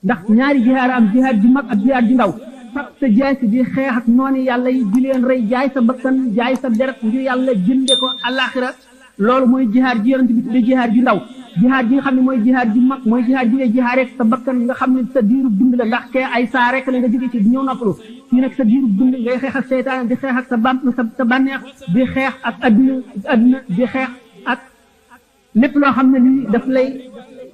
ndax ñaari jihaar am jihaar ji mag ak jihaar ji ndaw fab sa jaasi di xeex ak noonu yàlla yi di leen rey jaay sa bakkan jaay sa deret ngir yàlla jënde ko àllaaxira loolu mooy jihaar ji yonent bi tudde jihaar ji ndaw jihaar ji nga xam ne mooy jihaar ji mag mooy jihaar ji ngay jihaar rek sa bakkan nga xam ne sa diiru dund la ndax kee ay saa rek la nga jóge ci ñëw noppalu fii nag sa diiru dund ngay xeex ak seytaan di xeex ak sa bànneex di xeex ak adduna di xeex ak lépp loo xam ne lii daf lay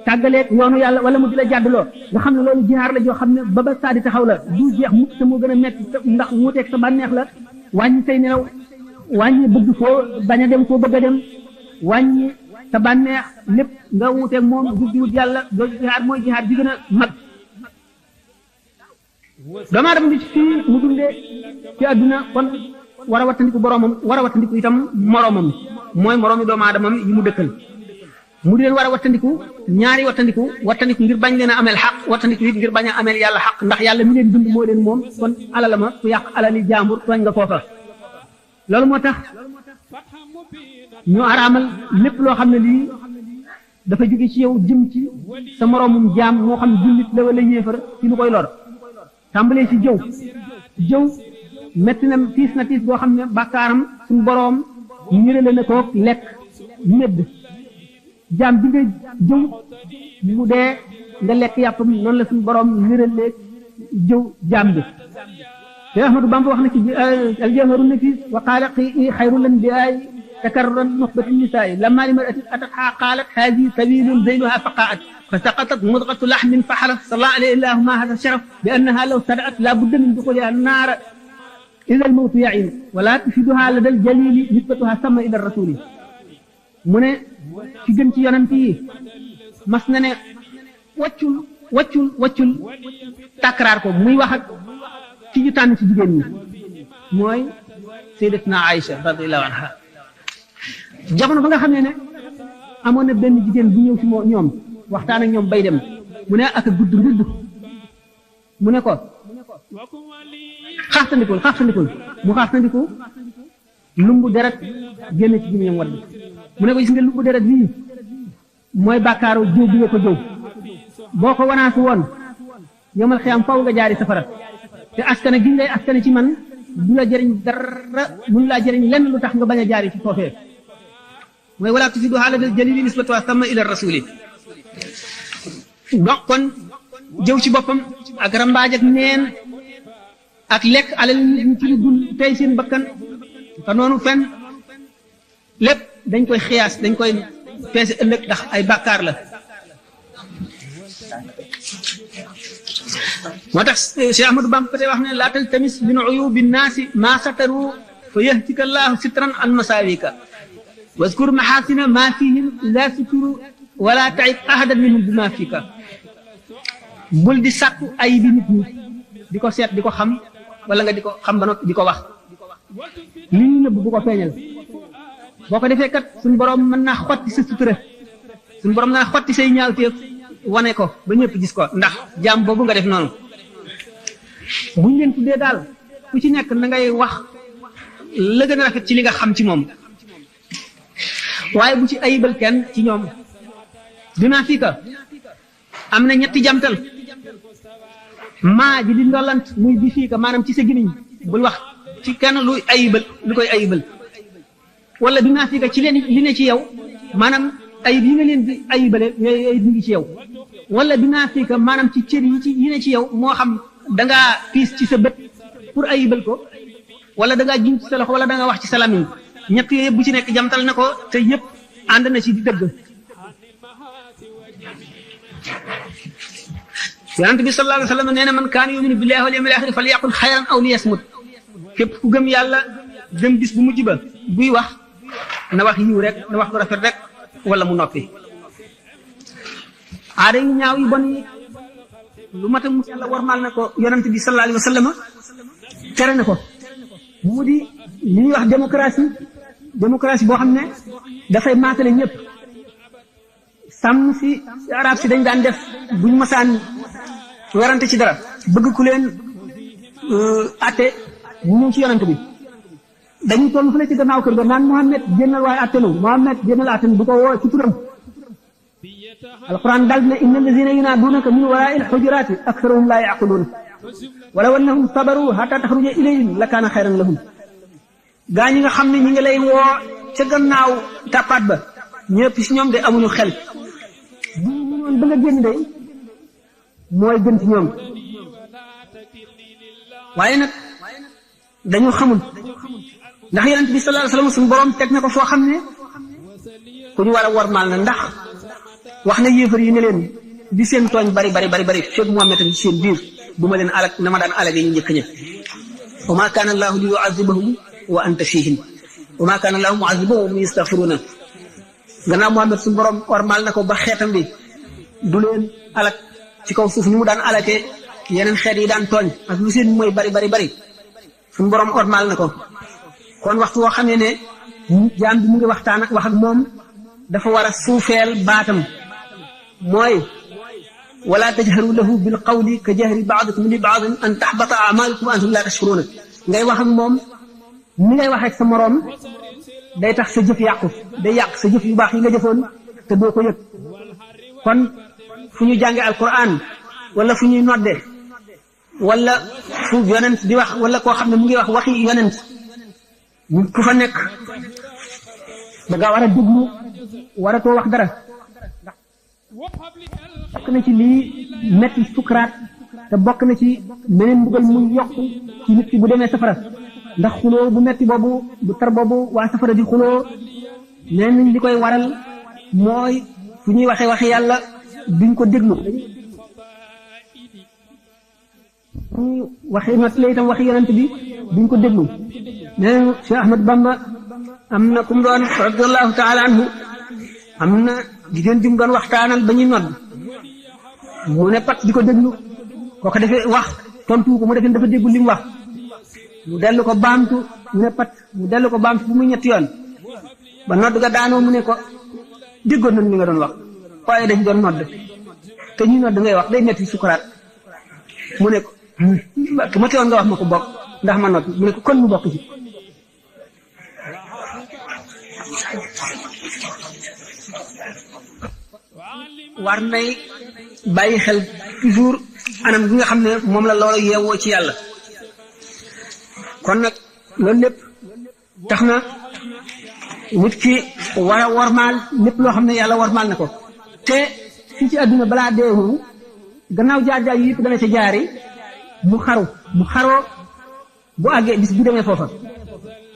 tàggaleeg yoonu yàlla wala mu di la jàddloo nga xam ne loolu jihaar la joo xam ne ba saa di taxaw la du jeex mukk te moo gën a metti ndax wuuteeg sa bànneex la wàññi say nelaw wàññi bëgg foo bañ a dem foo bëgg a dem wàññi sa bànneex lépp nga wuuteeg moom di wut yàlla doo jihaar mooy jihaar bi gën a mag doomu aadama bi fii mu dundee ci àdduna kon war a wattandiku boroomam war a wattandiku itam moroomam mooy moroomi doomu aadamam yi mu dëkkal mu di leen war a wattandiku ñaari wattandiku ngir bañ leen a ameel xaq wattandiku it ngir bañ a ameel yàlla xaq ndax yàlla mi leen dund moo leen moom kon alala ma ku yàq alali jàmbur tooñ nga kooka loolu moo tax ñu araamal lépp loo xam ne lii dafa jóge ci yow jëm ci sa moroomum jaam moo xam jullit la wala yéefar ci lu koy lor tàmbalee ci jëw metti na tiis boo xam ne bàkkaaram suñu boroom ñërale na ko lekk medd jaam bi nga jëw mu dee nga lekk yàppam noonu la suñu boroom ñëralee jëw jaam bi te Ahmadu Bamba wax na ci aljawharu nafis wa qaala xayrul anbiyaay takarruran nuxbati nisaai lamma limaratin atatha qaalat haadihi sabilun zeyluha faqaat fa saqatat mudgatu laxmin fa xalaf salla alayhi illahu ma hada sharaf bi annaha law sadaat la budda min duxuliha naara ida almawtu yain wala tufiduha lada aljalili nisbatuha sama ila rasuli mu ne ci gën ci yonent yi mas na ne waccul takraar ko muy wax ak ci ñu tànn ci jigéen ñi mooy sayyidatuna Aïcha radiyallahu anha jamono ba nga xam ne amoon na benn jigéen bu ñëw ci ñoom waxtaan ak ñoom bay dem mu ne ak gudd ndudd mu ne ko xaxtandikul mu xaxtandiku lumbu deret génn ci gémmiñam wadd mu ne ko gis nga lumbu deret bii mooy bàkkaaru jëw bi nga ko jëw boo ko wanaasu woon yomal xiyam faw nga jaari safara te askane gi ngay askane ci man du la jëriñ dara mun laa jëriñ lenn lu tax nga bañ a jaari ci foofee mooy wala tufidu haladal jalili nisbatuha sama ila rasuli donc kon jëw ci boppam ak rambaaj ak neen ak lekk alal nit ñi ci lu dul tey seen bakkan te noonu fenn lépp dañ koy xiyaas dañ koy peese ëllëg ndax ay bàkkaar la moo tax Cheikh Ahmadou Bamba tey wax ne laa taltamis min uyubi nnaasi maa sataru fa yahtika llaahu sitran an masaawika waskur maxaasina maa fihim laa suturu wala taib ahadan minhum bi maa fika bul di sàkku ay bi nit ñi di ko seet di ko xam wala nga di ko xam ba noppi di ko wax li ñu nëbb bu ko feeñal boo ko defee kat suñu borom mën naa xotti sa sutura suñu borom mën naa xotti say ñaawteef wane ko ba ñëpp gis ko ndax jaam boobu nga def noonu buñ leen tuddee daal ku ci nekk na ngay wax la gën a rafet ci li nga xam ci moom waaye bu ci ayibal kenn ci ñoom dinaa fii ka am na ñetti jamtal maa ji di ndollant muy bi fii ka maanaam ci sa gimiñ bul wax ci kenn luy ayibal lu koy ayibal wala dinaa fii ka ci leen li ne ci yow maanaam ayib yi nga leen di ayibale yooyu ayib ngi ci yow wala dinaa fii ka maanaam ci cër yi ne ci yow moo xam dangaa piis ci sa bët pour ayibal ko wala dangaa jiñ ci sa loxo wala dangaa wax ci sa lamiñ ñett yooyu bu ci nekk jamtal na ko te yëpp ànd na ci di dëgg yonent bi sallallahu alayhi wa sallam nee na man kaana yuminu billahi wal yawmil axir falyaqul xayran aw liyasmut képp ku gëm yàlla gëm bis bu mujj ba buy wax na wax yiw rek na wax lu rafet rek wala mu noppi aada yu ñaaw yu bon yi lu mat a mu yàlla warmal na ko yonent bi sallallahu alayhi wa sallam tere na ko mu di li ñuy wax démocratie boo xam ne dafay maatale ñëpp sàmm si arab si dañ daan def buñ masaan werante ci dara bëgg ku leen atte ñu ñëw ci yonent bi dañuy toll fu ne ci gannaaw kër ga naan Muhammad génnal waaye attelu Muhammad génnal attelu bu ko woo ci turam alquran dal na inna allazina yunaadunaka min waraa'il hujuraati aktharuhum laa ya'qiluun walaw annahum sabaru hatta taxruja ilayhim la kaana xayran lahum gaa ñi nga xam ne ñi ngi lay woo ca gannaaw tàppaat ba ñëpp si ñoom de amuñu xel bu ñu noon ba nga génn de mooy gën ci ñoom waaye nag dañu xamul ndax yonent bi sallallahu alayhi wasallam suñu borom teg na ko foo xam ne ku ñu war a wormaal na ndax wax na yéefar yi ne leen di seen tooñ bari fekk Muhammad ci seen biir du ma leen alak na ma daan alage ñu njëkk ña wa ma kaana allahu li yu'azibahum wa anta fihim wa ma kaana allahu mu'azibahum wa hum yastaghfiruna gannaaw Muhammad suñu borom wormaal na ko ba xeetam bi du leen alak ci kaw suuf ni mu daan alake yeneen xeet yi daan tooñ ak lu seen mooy bari suñu borom wormaal na ko kon waxtu woo xamee ne jaam bi mu ngi waxtaan ak wax ak moom dafa war a suufeel baatam mooy wala tajharu lahu bil qawli ka jahri ba'dikum li ba'din an tahbata a'malukum wa antum la tashkuruna ngay wax ak moom ni ngay wax ak sa moroom day tax sa jëf yàqu day yàq sa jëf yu baax yi nga jëfoon te doo ko yëg kon fu ñu jànge alquran wala fu ñuy nodde wala fu yonent di wax wala koo xam ne mu ngi wax waxi yonent ku fa nekk da nga war a déglu waratoo wax dara bokk na ci lii metti sukuraat te bokk na ci meneen mbugal muy yokk ci nit ki bu demee safara ndax xuloo bu metti boobu bu tar boobu waa safara di xuloo nee nañ li koy waral mooy fu ñuy waxee waxi yàlla duñ ko déglu waxi not la itam waxi yonent bi duñ ko déglu nee nañ Cheikh Ahmad Bamba am na ku mu doon radiyallahu taala anhu am na jigéen ju mu doon waxtaanal ba ñuy nodd mu ne pat di ko déglu kooku defee wax tontu ko mu defee dafa déglu li mu wax mu dellu ko baamtu mu ne pat mu dellu ko baamtu bu muy ñetti yoon ba nodd ga daanoo mu ne ko déggoon nañ li nga doon wax waaye dañ doon nodd te ñuy nodd ngay wax day metti sukuraat mu ne ko ma teewoon nga wax ma ko bokk ndax ma nodd mu ne ko kon mu bokk ci war nay bàyyi xel toujours anam bi nga xam ne moom la loolu yeewoo ci yàlla kon nag loolu lépp tax na nit ki war a wormaal lépp loo xam ne yàlla wormaal na ko te fii ci àdduna balaa deewu gannaaw jaar-jaar yi yëpp dana ca jaari mu xaroo bu àggee bis bu demee foofa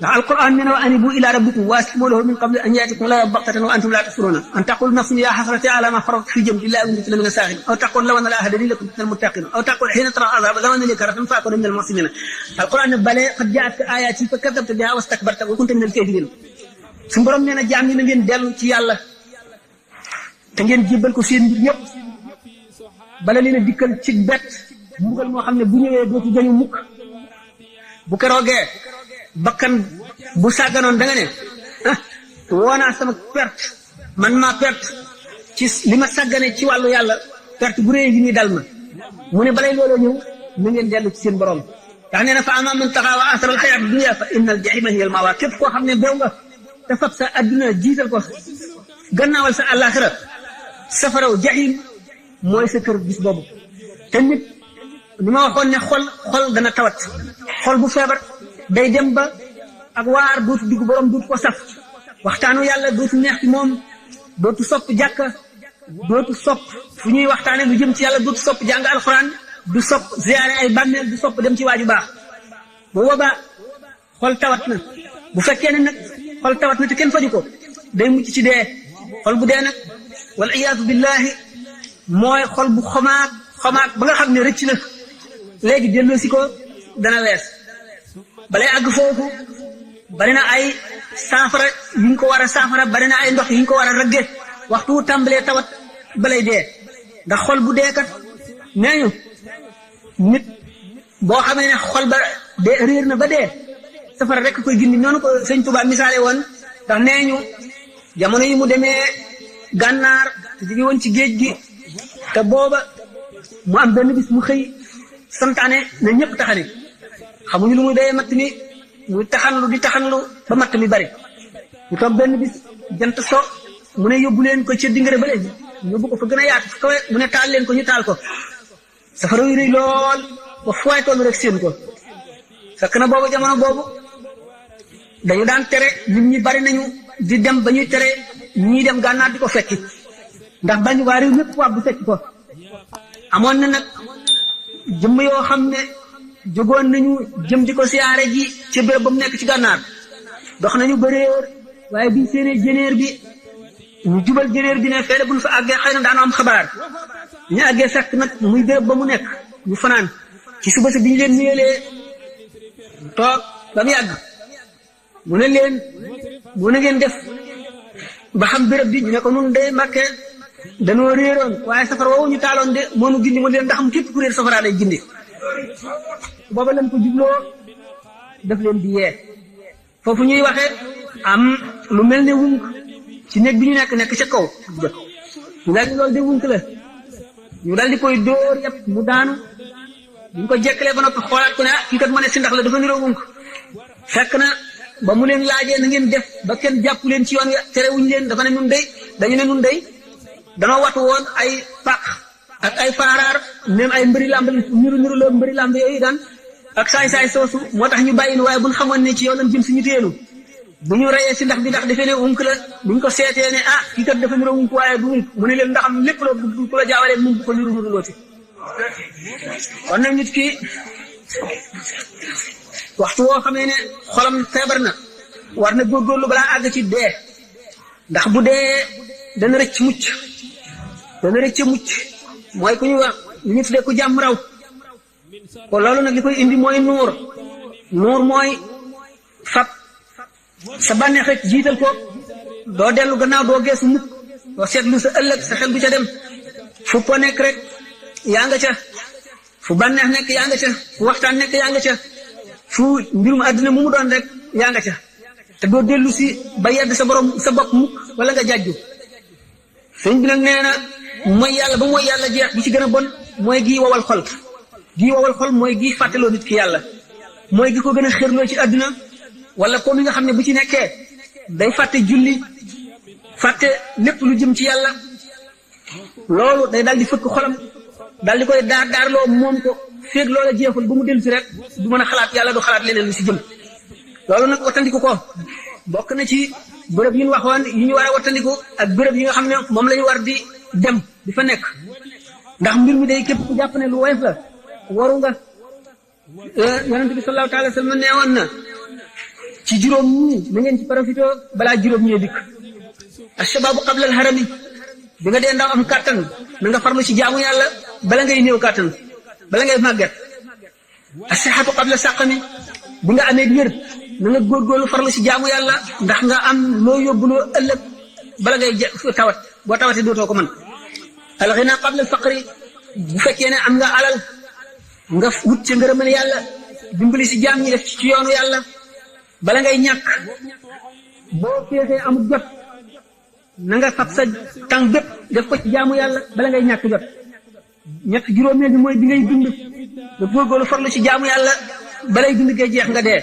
ndax alquran nee na wa anibu ila rabbikum wa aslimu lahu min qabli an yatikum la baghtatan wa antum la tashuruna an taqul nafsun ya hasrati ala ma faradtu fi jambillahi wa kuntu min as-sakhirin aw taqul law anna la hadani lakuntu min al-muttaqin aw taqul hina tara azaba law anna li karatan fa akuna min al-muhsinin alquran ne bale qad ja'atka ayati fa kadhabta biha wastakbarta wa kunta min al-kafirin suñu borom nee na jaam ñi na ngeen dellu ci yàlla te ngeen jébbal ko seen mbir yëpp bala leen a dikkal ci bett mbugal moo xam ne bu ñëwee dootu jañu mukk bu keroogee bakkan bu sàgganoon da nga ne woonaa sama perte man maa perte ci li ma sàggane ci wàllu yàlla perte bu réy yi nii dal ma mu ne balay looloo ñëw na ngeen dellu ci seen borom ndax nee na fa ama man taxaa wa asara al xayaat dunya fa inna al jahima hiya al mawa képp koo xam ne beew nga te fab sa adduna jiital ko gannaawal sa àllaaxira safaraw jahim mooy sa kër bis boobu te nit li ma waxoon ne xol dana tawat xol bu feebar day dem ba ak waar dootu diggu borom dootu ko saf waxtaanu yàlla dootu neex ci moom dootu sopp jàkka dootu sopp fu ñuy waxtaane lu jëm ci yàlla dootu sopp jàng alxuraan du sopp ziyaare ay bàmmeel du sopp dem ci waaju baax bu boobaa xol tawat na bu fekkee ne nag xol tawat na te kenn faju ko day mucc ci dee xol bu dee nag wal iyaadu billahi mooy xol bu xomaag ba nga xam ne rëcc na léegi delloo si ko dana wees balay àgg foofu bari na ay saafara yi ñu ko war a saafara bari na ay ndox yi ñu ko war a ragge waxtu tàmbalee tawat balay dee ndax xol bu dee kat nee ñu nit boo xamee ne xol ba dee réer na ba dee safara rek koy gindi noonu ko sëñ Tuubaa misaale woon ndax nee ñu jamono yi mu demee gànnaar te jóge woon ci géej gi te booba mu am benn bis mu xëy santaane na ñëpp taxani xamuñu lu muy dee matt mi muy taxanlu di taxanlu ba matt mi bari mu toog benn bis jant so mu ne yóbbu leen ko ca dingare ba léegi yóbbu ko fa gën a yaatu fa kawe mu ne taal leen ko ñu taal ko safara yu rëy lool ba fooy tollu rek seen ko fekk na boobu jamono boobu dañu daan tere nit ñi bari nañu di dem ba ñuy tere ñii dem gànnaar di ko fekki ndax bañ waa réew ñëpp waa bu fekki ko amoon na nag jëmm yoo xam ne jógoon nañu jëm di ko siyaare ji ci béréb ba mu nekk ci gànnaar dox nañu ba réer waaye biñ seenee jëneer bi ñu jubal jëneer bi ne feele buñ fa àggee xëy na daanu am xabaar ñu àggee fekk nag muy béréb ba mu nekk ñu fanaan ci suba si bi ñu leen nuyelee toog ba mu yàgg mu ne leen mu ne ngeen def ba xam béréb bi ñu ne ko nun de Mbàkke dañoo réeroon waaye safara woowu ñu taaloon de moonu gindi mu leen ndax am képp ku réer safara lay gindi booba lañ ko jubloo daf leen di yee foofu ñuy waxee am lu mel ne wunk ci néeg bi ñu nekk ca kaw ñu daal di loolu de wunk la ñu daal di koy dóor yëpp mu daanu buñ ko jekkalee ba noppi xoolaat ko ne kii kat ma ne si ndax la dafa niroo wunk fekk na ba mu leen laajee na ngeen def ba kenn jàpp leen ci yoon wi terewuñ leen dafa ne nun day dañu ne nun day danoo watu woon ay paq ak ay faaraar même ay mbëri lamb niru la mbëri lamb yooyu daan ak saay-saay soosu moo tax ñu bàyyi nu waaye buñ xamoon ne ci yow lañ jëm suñu teenu bu ñu reyee si ndax bi ndax defee ne unk la buñ ko seetee ne kii kat dafa niroo unk waaye du unk mu ne leen ndax am lépp loo bu ko la jaawalee mun bu ko niru loo ci kon nag nit ki waxtu woo xamee ne xolam feebar na war na góorgóorlu balaa àgg ci dee ndax bu dee dana rëcc mucc mooy ku ñu wax ñu ñu tuddee ku jàmm raw ko loolu nag li koy indi mooy nuur mooy fab sa bànneex rek jiital ko doo dellu gannaaw doo geesu mukk doo seetlu sa ëllëg sa xel du ca dem fu po nekk rek yaa nga ca fu bànneex nekk yaa nga ca fu waxtaan nekk yaa nga ca fu mbirum àddina mu doon rek yaa nga ca te doo dellu si ba yedd sa borom sa bopp mukk wala nga jàjju sëñ bi nag nee na mooy yàlla ba mooy yàlla jeex bi ci gën a bon mooy gii wowal xol mooy gii fàttaloo nit ki yàlla mooy gi ko gën a xërloo ci àdduna wala ko mi nga xam ne bu ci nekkee day fàtte julli fàtte lépp lu jëm ci yàlla loolu day daal di fëkk xolam daal di koy daarloo moom ko féeg loola jeexul ba mu dellu si rek du mën a xalaat yàlla du xalaat leneen lu si jëm loolu nag wattandiku ko bokk na ci bërëb yi ñu waxoon yi ñu war a wattandiku ak bërëb yi nga xam ne moom la ñu war di dem di fa nekk ndax mbir mi day képp ku jàpp ne lu woyof la waru nga yonent bi sallallahu taala wa sallam nee woon na ci juróom ñii na ngeen ci profité balaa juróom ñee dikk ashababu qabla al harami bi nga dee ndaw am kàttan na nga farlu ci jaamu yàlla bala ngay néew kàttan bala ngay màgget asihatu qabla saqami bi nga amee wér na nga góorgóorlu farlu ci jaamu yàlla ndax nga am loo yóbbuloo ëllëg bala ngay tawat boo tawatee dootoo ko mën alxina qabla al faqri bu fekkee ne am nga alal nga wut ca ngërëmal yàlla dimbali si jaam ñi def ci yoonu yàlla bala ngay ñàkk boo feexee amul jot na nga fab sa tàng bépp def ko ci jaamu yàlla bala ngay ñàkk jot ñett juróomeel bi mooy bi ngay dund nga góorgóorlu farlu ci jaamu yàlla balay dund gay jeex nga dee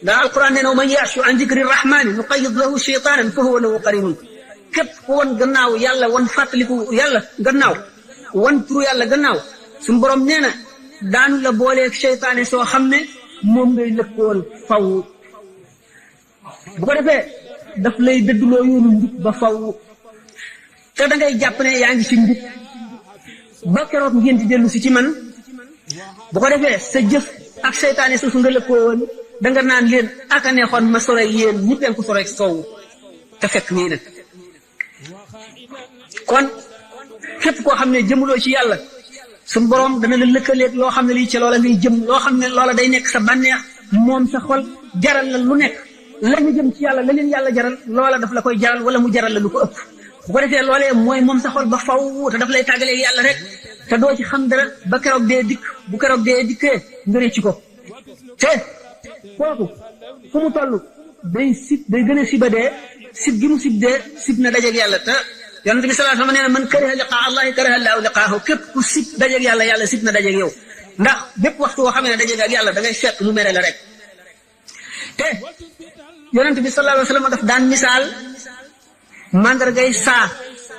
ndax alquran nee na man ya'shu an dikri rahmani nuqayyid lahu shaytanan fa huwa lahu qarinun képp ku won gannaaw yàlla won fàttaliku yàlla gannaaw won turu yàlla gannaaw suñu borom nee na daanu la booleeg seytaane soo xam ne moom ngay lëkkool faw bu ko defee daf lay dëdduloo yoonu njub ba faw te da ngay jàpp ne yaa ngi ci njub ba keroog ngeen di dellu si ci man bu ko defee sa jëf ak seytaane suusu nga lëkkoo woon da nga naan leen aka neexoon ma sore yéen ñi penku sore sow te fekk nii nag kon képp koo xam ne jëmuloo ci yàlla suñu borom dana la lëkkaleeg loo xam ne lii ci loola ngay jëm loo xam ne loola day nekk sa bànneex moom sa xol jaral la lu nekk la ñu jëm ci yàlla la leen yàlla jaral loola daf la koy jaral wala mu jaral la lu ko ëpp bu ko defee loolee mooy moom sa xol ba faw te daf lay tàggaleeg yàlla rek te doo ci xam dara ba keroog dee dikk bu keroog dee dikkee nga rëcc ko te kooku fu mu toll day gën a siba dee sib gi mu sib dee sib na dajeeg yàlla te yonent bi sallallahu alayhi wa sallam nee na man kariha liqaa allahi kariha allahu liqaahu képp ku sib dajeeg yàlla yàlla sib na dajeeg yow ndax bépp waxtu woo xamee ne dajeeg ak yàlla da ngay fekk mu mere la rek te yonent bi sallallahu alayhi wa sallam daf daan misaal mandargay saa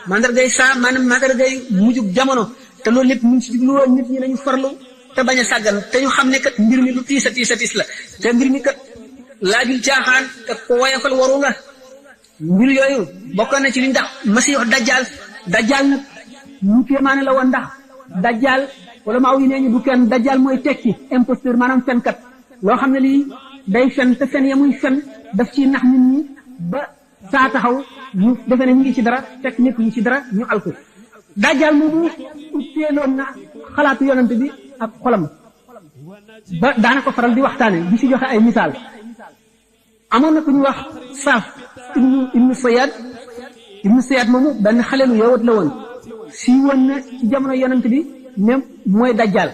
mandargay saa maanaam mandargay mujjug jamono te loolu lépp ñu ngi ci jublu woon nit ñi nañu farlu te bañ a sàggan te ñu xam ne kat mbir mi lu tiis a tiis la te mbir mi kat laajul caaxaan te ko woyofal waru nga mbir yooyu bokkoon na ci li ndax masiix dajjal nag ñu kéemaane la woon ndax dajjal wala maa wi nee ñu du kenn dajjal mooy tekki imposteur maanaam fenkat loo xam ne lii day fen te fen ya muy fen daf ci nax nit ñi ba saa taxaw ñu defe ne ñu ngi ci dara fekk nekk ñu ci dara ñu alku dajjal moomu utteeloon na xalaatu yonent bi ak xolam ba daana ko faral di waxtaane di ci joxe ay misaal amoon na ku ñu wax saaf ibnu sayad moomu benn xaleelu yowat la woon si woon na ci jamono yonent bi ne mooy dajjal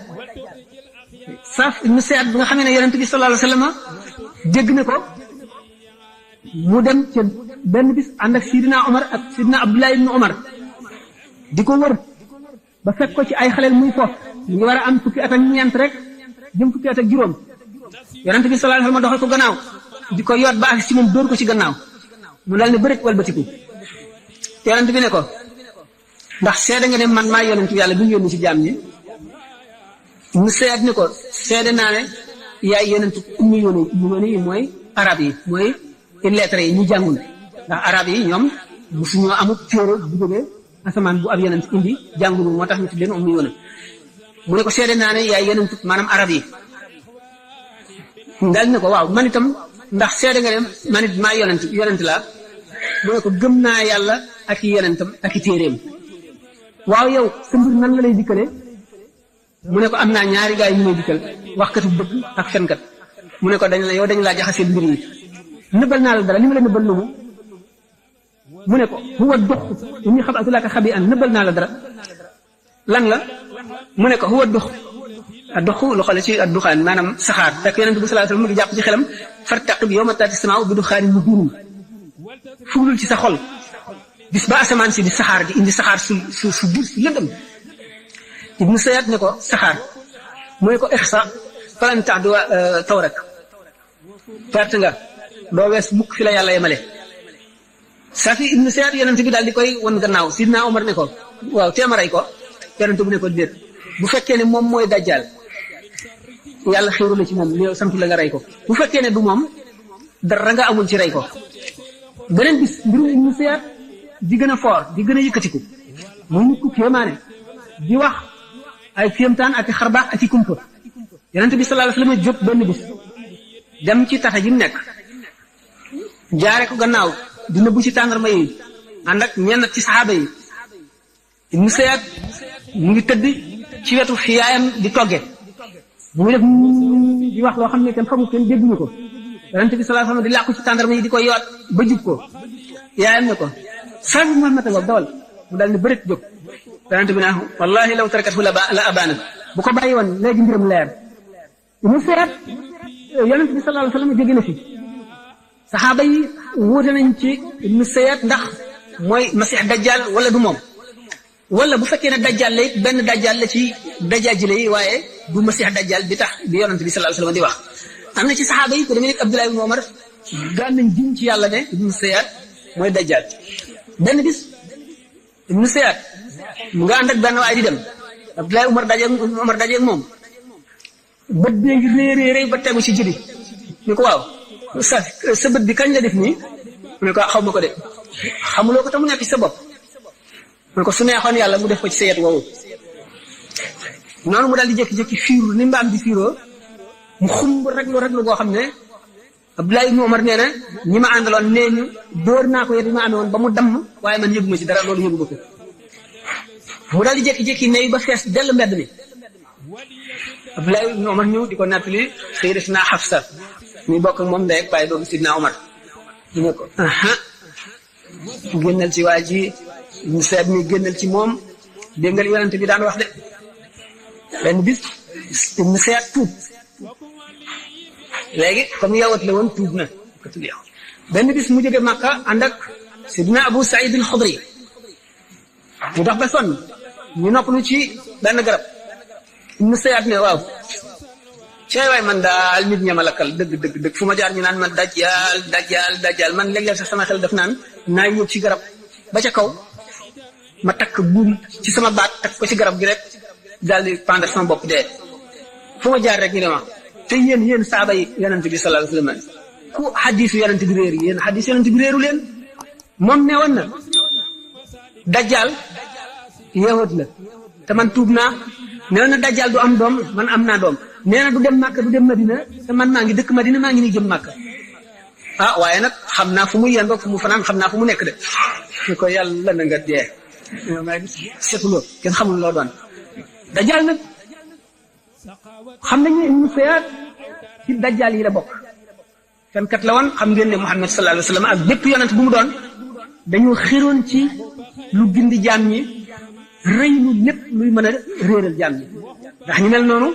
saaf ibnu sayad bi nga xamee ne yonent bi sallallahu alayhi wasallam dégg na ko mu dem ca benn bis ànd ak sidina Omar ak sidina Abdullah ibnu Omar di ko wër ba fekk ko ci ay xaleel muy foofu ñu ngi war a am fukki at ak ñeent rek jëm fukki at ak juróom yonent bi sallallahu alayhi wasallam doxal ko gannaaw di ko yoot ba ak ci moom dóor ko ci gannaaw mu dal ne bërit walbatiku yonent bi ne ko ndax seede nga ne man maa yonent yàlla bi ñu yónni ci jaam ñi mu seet ni ko seede naa ne yaay yonent ummi yoone yi mooy arab yi mooy lettre yi ñu jàngul ndax arab yi ñoom musuñoo amut téere bu jógee asamaan bu ab yonent indi jàngul moo tax ñu tudd leen ummi yoone mu ne ko seede naa ne yaay yonent maanaam arab yi daal ne ko waaw man itam ndax seede nga ne man it maa yonent laa mu ne ko gëm naa yàlla ak i yonentam ak i téeréem waaw yow sa mbir nan la lay dikkale mu ne ko am naa ñaari gaay yi ñu may dikkal waxkatu dëgg ak fenkat mu ne ko dañ laa jaxasee mbir yi nëbbal naa la dara li ma la nëbbal lu mu ne ko huwa dux inni xabatu laka xabi an nëbbal naa la dara lan la mu ne ko huwa dux dox lu xale ci adduxaan maanaam saxaar fekk yonent bi sallallahu alayhi wasallam mu ngi jàpp ci xelam fartaqib yawma taati samaa'u bi duxaanin mubiin fuglul ci sa xol bis ba asamaan si di saxaar di indi saxaar su biir su lëndëm ibnu sayad ne ko saxaar mu ne ko ixsa falan ta'du tawrak perte nga doo wees mukk fi la yàlla yemale safi ibnu sayad yonent bi daal di koy won gannaaw sidna Omar ne ko waaw teema rey ko yonent bu ne ko déet bu fekkee ne moom mooy dajjal yàlla xéeru la ci moom li santu la nga rey ko bu fekkee ne du moom dara nga amul ci rey ko beneen bis mbirum ibnu sayad di gën a foor di gën a yëkkatiku muy nit ku kéemaane di wax ay kéemtaan ak xarbaax ak i kumpa yonent bi sallallahu alayhi wasallam jóg benn bis dem ci tata ji mu nekk jaare ko gannaaw di nëbbu ci tàndarma yi ànd ak ñenn ci saxaaba yi ibnu sayad mu ngi tëdd ci wetu fi yaayam di togge mu ngi def di wax loo xam ne kenn xamul kenn dégguñu ko yonent bi sallallahu alayhi wasallam di làqu ci tàndarma yi di ko yoot ba jub ko yaayam ne ko sabi Muhammad nga dawal mu daal ne bërit jóg yonent bi naa wallahi law tarakathu la abana bu ko bàyyi woon léegi mbiram leer ibnu sayad yonent bi sallallahu alayhi wasallam jóge na fi saxaaba yi wuute nañ ci ibnu sayad ndax mooy masix dajjal wala du moom wala bu fekkee ne dajjal la it benn dajjal la ci dajaajile yi waaye du masix dajjal bi tax bi yonent bi sallallahu alayhi wasallam di wax am na ci saxaaba yi ko demee nekk Abdullah ibn Umar daan nañ jiñ ci yàlla ne ibnu sayad mooy dajjal benn bis ibnu sayad mu nga ànd ak benn waay di dem Abdullah Umar dajeeg moom bët bee ngi réeréeréy ba tegu ci jibi ni ko waaw sa bët bi kañ la def nii mu ne ko xaw ma ko de xamuloo ko te mu nekk ci sa bopp mu ne ko su neexoon yàlla mu def ko ci sa yet woowu noonu mu daal di jékki-jékki fiiru ni mbaam di fiiroo mu xumb reglu goo xam ne Abdullah ibn Umar nee na ñi ma àndaloon nee ñu dóor naa ko yet bi ma amee woon ba mu damm waaye man yëguma ci dara loolu yëguma ko mu daal di jékki-jékki ne ba fees dell mbedd mi Abdullah ibn Umar ñëw di ko nattali Sayyidatina Hafsa muy bokk ak moom ndey ak baay doomu Sidna Umar ñu ne ko génnal ci waa ji ñu seet mi génnal ci moom dégg nga li yonent bi daan wax de benn bis ñu seet tuub léegi comme yawat la woon tuub na ko tudd yow benn bis mu jóge Makka ànd ak Sidna Abu Saïd al-Khudri mu dox ba sonn ñu noppalu ci benn garab ñu seet ne waaw cey waay man daal nit ñama lakkal dëgg fu ma jaar ñu naan man dajjal man léeg-léeg sax sama xel def naan naa yóbbu ci garab ba ca kaw ma takk buum ci sama baat takk ko ci garab gi rek daal di pendre sama bopp dee fu ma jaar rek ñu ne ma te yéen saaba yi yonent bi sallallahu alayhi wasallam ku xadiisu yonent bi réer yéen xadiisu yonent bi réeru leen moom ne woon na dajjal yahud la te man tuub naa ne woon na dajjal du am doom man am naa doom nee na du dem Màkka du dem Madina te man maa ngi dëkk Madina maa ngi nii jëm Màkka ah waaye nag xam naa fu mu yendoo fu mu fanaan xam naa fu mu nekk de ñu ko yàlla na nga dee setuloo kenn xamul loo doon dajjal nag xam nañu ne Ibnu Sayyad ci dajjal yi la bokk fenkat la woon xam ngeen ne Muhammad sallallahu alayhi wa sallam ak bépp yonent bu mu doon dañoo xiroon ci lu gindi jaam ñi rëy lu lépp luy mën a réeral jaam ñi ndax ñu mel noonu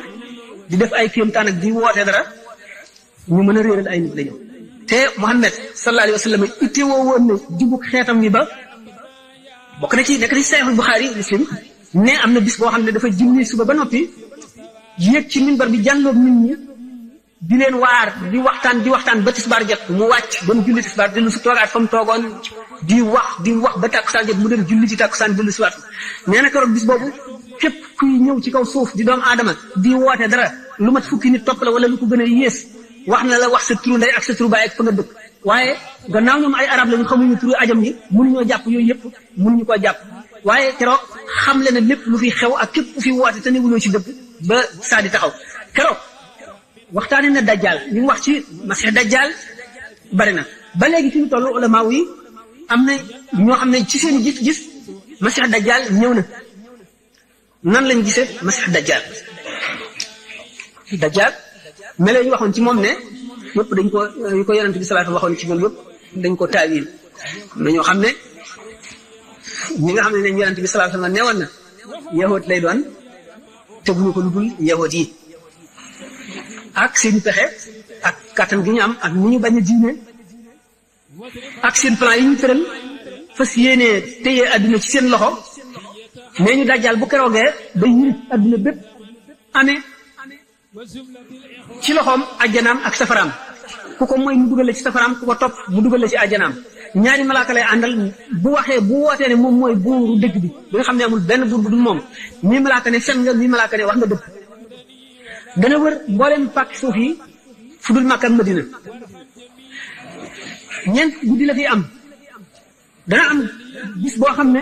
di def ay kéemtaan ak di woote dara ñu mën a réeral ay nit lañu te Muhammad sallallahu alayhi wa sallam itte woo woon ne jubug xeetam wi ba bokk na ci nekk na ci Sahih Bukhari Muslim ne am na bis boo xam ne dafa julli suba ba noppi yéeg ci minbar bi jàlloog nit ñi di leen waar di waxtaan ba tisbaar jot mu wàcc ba mu julli tisbaar dellu si toogaat fa mu toogoon di wax ba tàkkusaan jot mu dem julli ci tàkkusaan dellu si waat nee na keroog bis boobu képp kuy ñëw ci kaw suuf di doomu aadama di woote dara lu mat fukki nit topp la wala lu ko gën a yées wax na la wax sa turu ndey ak sa turu baay ak fa nga dëkk waaye gannaaw ñoom ay arab lañu xamuñu turu ajam yi mënuñoo jàpp yooyu yëpp mënuñu koo jàpp waaye keroog xam le na lépp lu fi xew ak képp ku fi woote te newuloo ci dëkk ba saa di taxaw keroog waxtaane na dajjal li mu wax ci masih dajjal bari na ba léegi fi mu toll ulama yi am na ñoo xam ne ci seen gis-gis masih dajjal ñëw na nan lañ gisee masih dajjal melo yi waxoon ci moom ne yëpp dañ ko yu ko yonent bi salaatu waxoon ci moom yëpp dañ ko taawil am na ñoo xam ne ñi nga xam ne ne yonent bi salaatu nga newoon na yahud lay doon teguñu ko lu dul yahud yi ak seen pexe ak kàttan gi ñu am ak ni ñu bañ a diine ak seen plan yi ñu tëral fas yéenee téye adduna ci seen loxo nee ñu dajjal bu keroogee day yirif adduna bépp amee ci loxoom ajjanaam ak safaraam ku ko mooy mu dugal la ci safaraam ku ko topp mu dugal la ci ajjanaam ñaari malaaka lay àndal bu waxee bu wootee ne moom mooy buuru dëgg bi nga xam ne amul benn buur bu dul moom mii malaaka ne fen nga mii malaaka ne wax nga dëgg dana wër mboolem pàkk suuf yi fu dul Makka ak Madina ñeent guddi la fi am dana am bis boo xam ne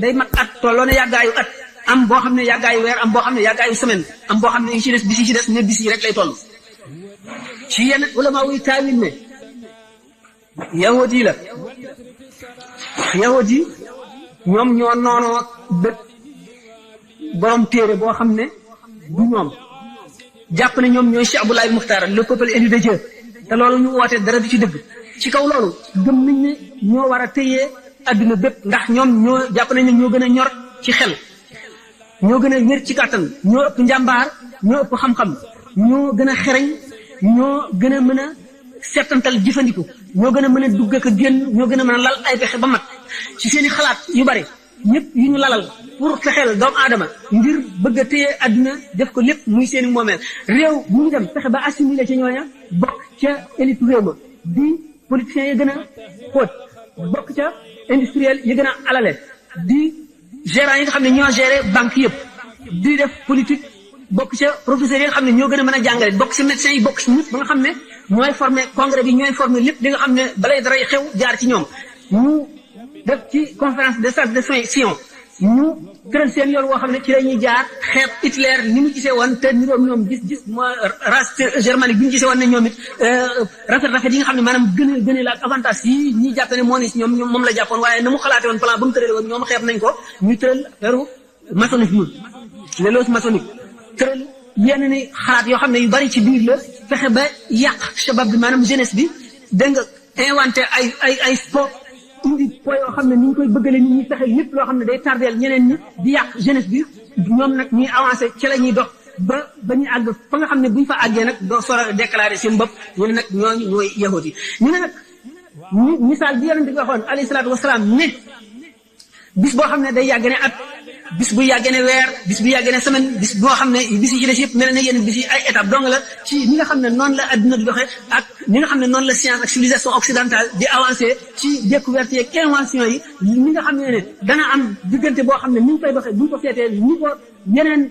day mat at tolloo ne yàggaayu at am boo xam ne yàggaayu weer am boo xam ne yàggaayu semaine am boo xam ne yi ci des bis yi ci des ne bis yi rek lay toll ci yenn ulama wuy taawil ne yahud yi la yahud yi ñoom ñoo noonoo bët borom téere boo xam ne du ñoom jàpp ne ñoom ñooy Cheikh Abdoulaye Muxtaar le peuple élu de Dieu te loolu ñu woote dara du ci dëgg ci kaw loolu gëm nañ ne ñoo war a téyee adduna bépp ndax ñoom ñoo jàpp nañ ne ñoo gën a ñor ci xel ñoo gën a wér ci kàttan ñoo ëpp njàmbaar ñoo ëpp xam-xam ñoo gën a xereñ ñoo gën a mën a settantal jëfandiku ñoo gën a mën a dugg ak a génn ñoo gën a mën a lal ay pexe ba mat ci seen i xalaat yu bari ñëpp yu ñu lalal pour fexeel doomu aadama ngir bëgg a téye adduna def ko lépp muy seen i moomeel réew bu ñu dem fexe ba assimilé ci ñooña bokk ca élite réew ma di politiciens yi gën a xóot bokk ca industriel yi gën a alale di gérants yi nga xam ne ñoo géré banque yëpp di def politique bokk ca professeurs yi nga xam ne ñoo gën a mën a jàngale bokk ci médecins yi bokk ci ñëpp ba nga xam ne ñooy formé congrès bi ñooy formé lépp li nga xam ne balay dara xew jaar ci ñoom ñu def ci conférence de stade de Sion ñu tëral seen yoon woo xam ne ci la ñuy jaar xeeb Hitler ni mu gisee woon te niroom ñoom gis mooy race germanique bi ñu gisee woon ne ñoom it rafet yi nga xam ne maanaam gën a la ak avantage yi ñi jàpp ne moo ne si ñoom moom la jàppoon waaye na mu xalaate woon plan ba mu tërale woon ñoom xeeb nañ ko ñu tëral feru maçonnisme les loges maçonniques tëral yenn ni xalaat yoo xam ne yu bari ci biir la fexe ba yàq shabab bi maanaam jeunesse bi dégg nga inventé ay sport indi po yoo xam ne ni ñu koy bëggale nit ñi fexe lépp loo xam ne day tardeel ñeneen ñi di yàq jeunesse bi ñoom nag ñuy avancé ci la ñuy dox ba ñu àgg fa nga xam ne buñ fa àggee nag doo sor a déclaré seen bopp ñu ne nag ñooñu ñooy yahudi ñu ne nag misaal bi yonente bi waxoon alayhi salaatu wasalaam ne bis boo xam ne day yàgg ne at bis bu yàggee ne weer bis bu yàggee ne semaine bis boo xam ne bis yi ci des yëpp mel na yenn bis yi ay étape dong la ci ñi nga xam ne noonu la adduna di doxee ak ñi nga xam ne noonu la science ak civilisation occidentale di avancé ci découverte yeeg invention yi ñi nga xam ne dana am diggante boo xam ne ni ñu koy doxee bu ñu ko seetee ni ko yeneen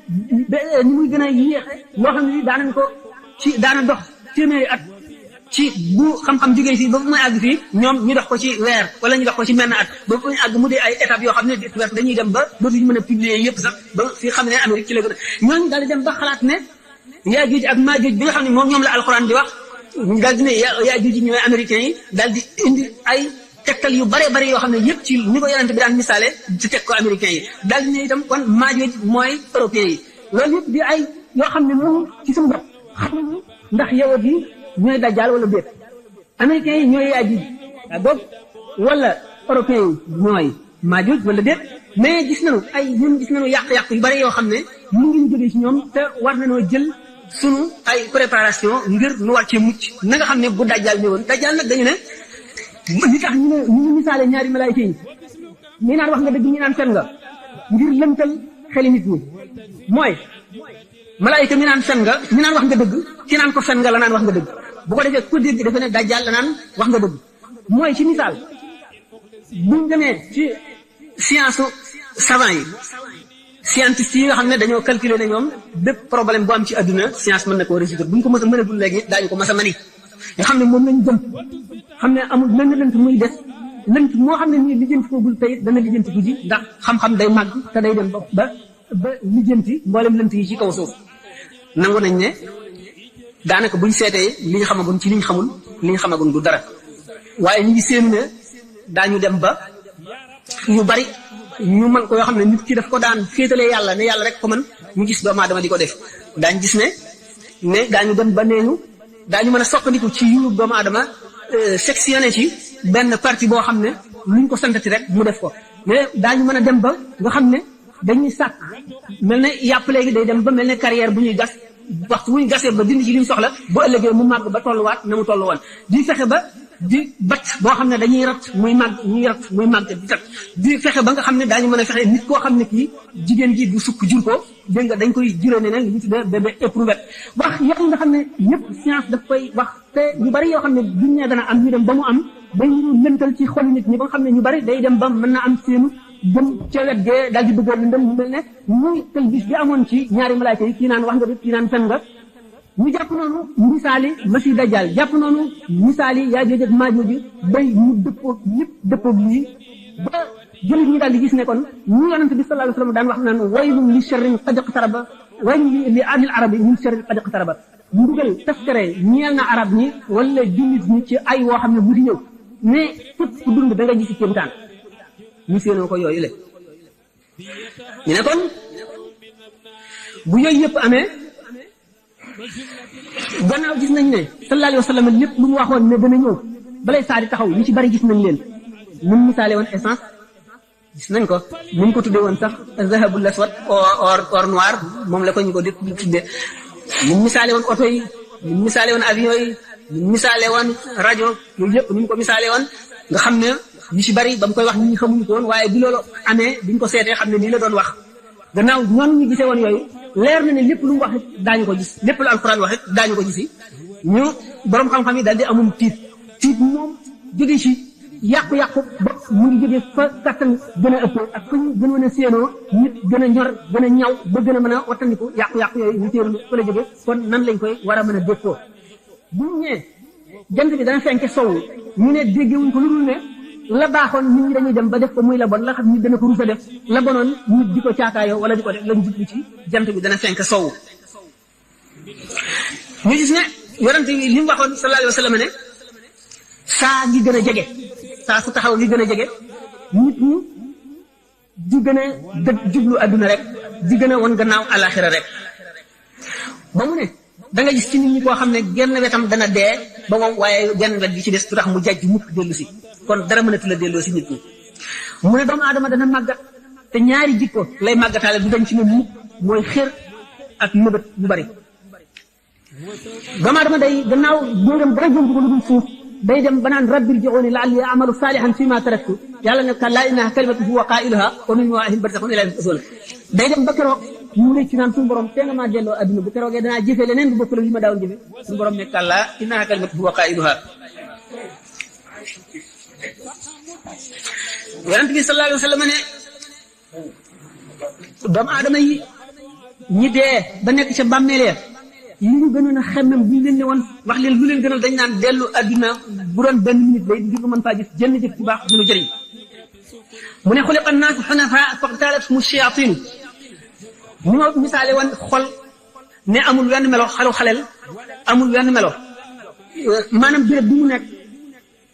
ni muy gën a yéexe loo xam ne daanañ ko ci daana dox téeméeri at ci bu xam-xam jógee fii ba muy àgg fii ñoom ñu dox ko ci weer wala ñu dox ko ci menn at ba muy àgg mu dee ay étapes yoo xam ne découverte dañuy dem ba dootuñu mën a publier yëpp sax ba fi xam ne Amérique ci la gën a ñooñu daal di dem ba xalaat ne Yaajuuj ak Maajuuj bi nga xam ne moom ñoom la alxuraan di wax daal di ne Yaajuuj ñooy américains yi daal di indi ay tegtal yu bare bare yoo xam ne yëpp ci ni ko yonent bi daan misaale ci teg ko américains yi daal di ne itam kon Maajuuj mooy européens yi loolu yëpp di ay yoo xam ne moom ci suñu bopp xam nañu ndax yawut yi ñooy dajjaal wala déet américains yi ñooy Yaajuuj boog wala européens yi ñooy Maajuuj wala déet mais gis nañu yàq-yàq yu bari yoo xam ne mu ngi jógee ci ñoom te war nañoo jël sunu ay préparation ngir nu war cee mucc na nga xam ne bu dajjaal ñëwoon dajjaal nag dañu ne li tax ñu misaale ñaari malaayika yi ñi naan wax nga dëgg ñi naan fen nga ngir lëntal xeli nit ñi mooy malaayika mi naan fen nga mi naan wax nga dëgg ki naan ko fen nga la naan wax nga dëgg bu ko defee ku dégg dafa ne dajjaal la naan wax nga dëgg mooy ci misaal buñ demee ci science savant yi scientiste yi nga xam ne dañoo calculer ne ñoom bépp problème bu am ci adduna science mën na koo résoudre buñ ko mës a mënagul léegi daañu ko mës a mani nga xam ne moom lañu jëm xam ne amul lenn lënt muy des lënt moo xam ne nii lijjanti koogul tey dana lijjanti ko ji ndax xam-xam day màgg te day dem ba lijjanti mboolem lënt yi ci kaw suuf nangu nañ ne daanaka buñ seetee li ñu xamagun ci li ñu xamul li ñu xamagun du dara waaye ñu ngi séenu ne daañu dem ba yu bari ñu mën ko yoo xam ne nit ki daf ko daan féetalee yàlla ne yàlla rek ko mën ñu gis doomu aadama di ko def daañ gis ne daañu dem ba neeñu daañu mën a soppandiku ci yu doomu aadama sectionné ci benn partie boo xam ne luñ ko santati rek mu def ko mais daañu mën a dem ba nga xam ne dañuy sàkk mel ne yàpp léegi day dem ba mel ne carrière bu ñuy gas waxtu bu ñu gasee ba dindi ci li ñu soxla bu ëllëgee mu màgg ba tolluwaat na mu tollu woon di fexe ba di bat boo xam ne dañuy rat muy màgg ñuy rat muy màgg di tat di fexe ba nga xam ne daañu mën a fexe nit koo xam ne kii jigéen ji du sukk jur ko dégg nga dañ koy juree ne li ñu tuddee bébé éprouvette wax yoo nga xam ne yëpp science daf koy wax te yu bari yoo xam ne duñ ne dana am ñu dem ba mu am dañu lëntal ci xolu nit ñi ba nga xam ne ñu bari day dem ba mën na am seenu jëm ca wet gee daal di bëgg a lëndëm mu mel ne muy tel bis bi amoon ci ñaari malaayka yi kii naan wax nga dëgg kii naan fen nga ñu jàpp noonu misaali masi dajjal jàpp noonu misaali Yaajuuj ak Maajuuj bay mu dëppoo ñëpp dëppoo lii ba jullit ñi daal di gis ne kon ñu yonent bi sallallahu alayhi wa sallam daan wax naan waylun li sharrin qad iqtaraba waylun li anil arabi min sharrin qad iqtaraba mbugal taskare ñeel na arab ñi wala jullit ñi ci ay woo xam ne bu di ñëw ne fépp ku dund da nga gis ci kéemtaan ñu séenoo ko yooyu le ñu ne kon bu yooyu yëpp amee gannaaw gis nañ ne sallallahu alayhi wa sallam lépp lu mu waxoon ne dana ñëw balay saa di taxaw ñu ci bari gis nañ leen mun misaale woon essence gis nañ ko mun ko tuddee woon sax zahabul aswad or noir moom la ko ñu ko di tuddee mun misaale woon oto yi mun misaale woon avion yi mun misaale woon rajo yooyu yëpp ni mu ko misaale woon nga xam ne ñu ci bari ba mu koy wax nit ñi xamuñu ko woon waaye bi loolu amee biñ ko seetee xam ne nii la doon wax gannaaw noonu ñu gisee woon yooyu leer na ne lépp lu mu wax it daañu ko gis lépp lu alxuraan wax it daañu ko gisi ñu borom xam-xam yi daal di amum tiit moom jóge ci yàqu-yàqu bopp mu ngi jóge fa kattan gën a ëpp ak fa ñu gënoon a séenoo nit gën a ñor gën a ñaw ba gën a mën a wattandiku yàqu-yàqu yooyu ñu téeru fa la jóge kon nan lañ koy war a mën a déppoo bu ñu ñëwee jant bi dana fenke sow ñu ne déggewuñ ko lu dul ne la baaxoon nit ñi dañuy dem ba def ko muy la bon la xam nit dana ko rusa def la bonoon nit di ko caakaayoo wala di ko def lañ jublu ci jant bi dana fenk sow ñu gis ne yonent yi li mu waxoon sallallahu alayhi wa sallam ne saa ngi gën a jege saa su taxaw ngi gën a jege nit ñi di gën a jublu adduna rek di gën a won gannaaw alaxira rek ba mu ne da nga gis ci nit ñi koo xam ne genn wetam dana dee ba moom waaye genn wet gi ci des du tax mu jajj mukk dellu si kon dara mënatu la delloo si nit ñi mu ne doomu aadama dana màggat te ñaari jikko lay màggataale du dañ ci ne mukk mooy xër ak mëbët bu bari doomu aadama day gannaaw dóoram dara jëndu ko lu dul suuf day dem ba naan rabbi irji'uuni la'allii a'malu saalihan fiimaa taraktu yàlla ne kallaa innahaa kalimatun huwa qaa'iluhaa wa min waraa'ihim barzakhun ilaa yawmi yub'athuun day dem ba keroog mu rëcc naan suñu borom te nga maa delloo adduna bu keroogee danaa jëfe leneen bu bokkul li ma daawoon jëfe suñu borom ne kallaa innahaa kalimatun huwa qaa'iluhaa. Yonent bi sallallahu alayhi wa sallam ne doomu aadama yi ñi dee ba nekk ca bàmmeel li ñu gënoon a xemmem bu ñu leen ne woon wax leen lu leen gënal dañ naan dellu adduna bu doon benn minute lay ngir nga mën faa gis jënn jëf bu baax dina jëriñ. mu ne xuliqa annaasu xunafaa faqtalathum shayatin ni ma misaale woon xol ne amul wenn melo xalel amul wenn melo maanaam béréb bi mu nekk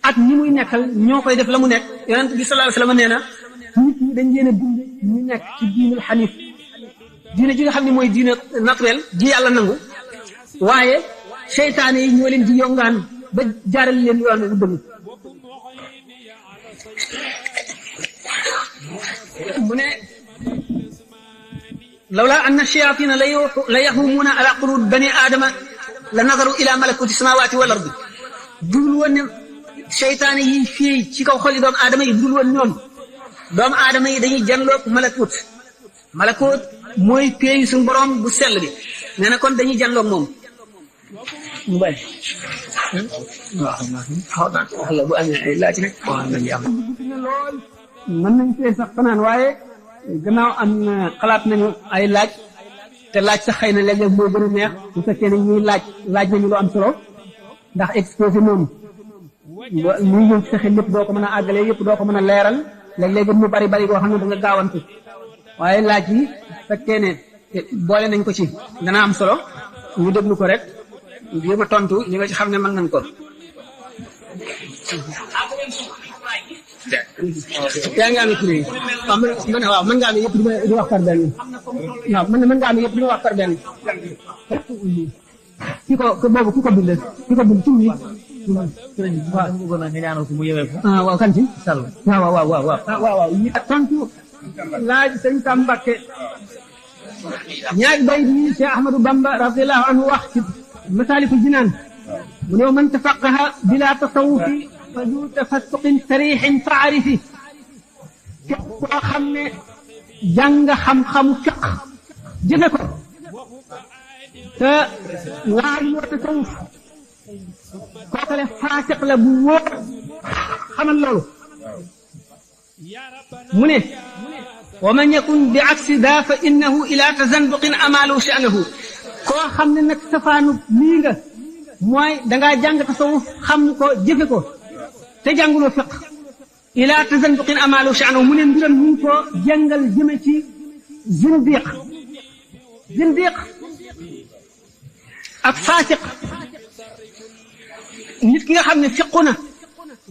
ak ñi muy nekkal ñoo koy def la mu nekk. Yonent bi sallallahu alayhi wa sallam nee na nit ñi dañ leen a bind ñu nekk ci diinul xanif diine ji nga xam ne mooy diine naturel ji yàlla nangu waaye seytaane yi ñoo leen di yongaan ba jaaral leen yoon wu dëgg. mu ne lawla anna shayatina la yahumuuna ala qulubi bani aadama la nazaru ila malakuti samawati wal ardi dul woon ne seytaane yi fii ci kaw xoli doomu aadama yi dul woon ñoom doomu aadama yi dañuy janloog malakut mooy péeyu suñu borom bu sell bi nee na kon dañuy janloog moom mu bay waaw bu amee ay laaj rek lool mën nañ fee sax fanaan waaye gannaaw am na xalaat nañu ay laaj te laaj sax xëy na léeg-léeg moo gën a neex bu fekkee ne ñuy laaj nañu lu am solo ndax exposé moom muy ñëw fexe lépp doo ko mën a àggalee yëpp doo ko mën a leeral léeg-léeg mu bari goo xam ne da nga gaawantu waaye laaj yi fekkee ne boole nañ ko ci dana am solo ñu déglu ko rek jéem a tontu li nga ci xam ne mën nañ ko. yaa ngi amee kii waaw mën nga amee yëpp di wax par benn waaw mën nga amee yëpp di wax par benn ki ko bind tur bi waaw kan ci waaw tontu laaj sëñ Sam Mbakke ñaari bay bi Cheikh Ahmadou Bamba radiyallahu anhu wax ci Masaalikul Jinaan mu ne man tafaqaha bila tasawufi fa du tafassuqin sarixin fa arifi képp koo xam ne jàng xam-xamu fiq jëfe ko te laaj moo tasawuf kookale faasiq la bu wóor xamal loolu mu ne wa man yakun bi aksi daa fa innahu ila tazanduqin amalu sha'nahu koo xam ne nag safaanu lii nga mooy dangaa jàng tasawuf xam ko jëfe ko te jànguloo fiq ila tazanduqin amalu sha'nahu mu ne mbiram ñu ko jàngal jëme ci zindiq ak faasiq nit ki nga xam ne fiqu na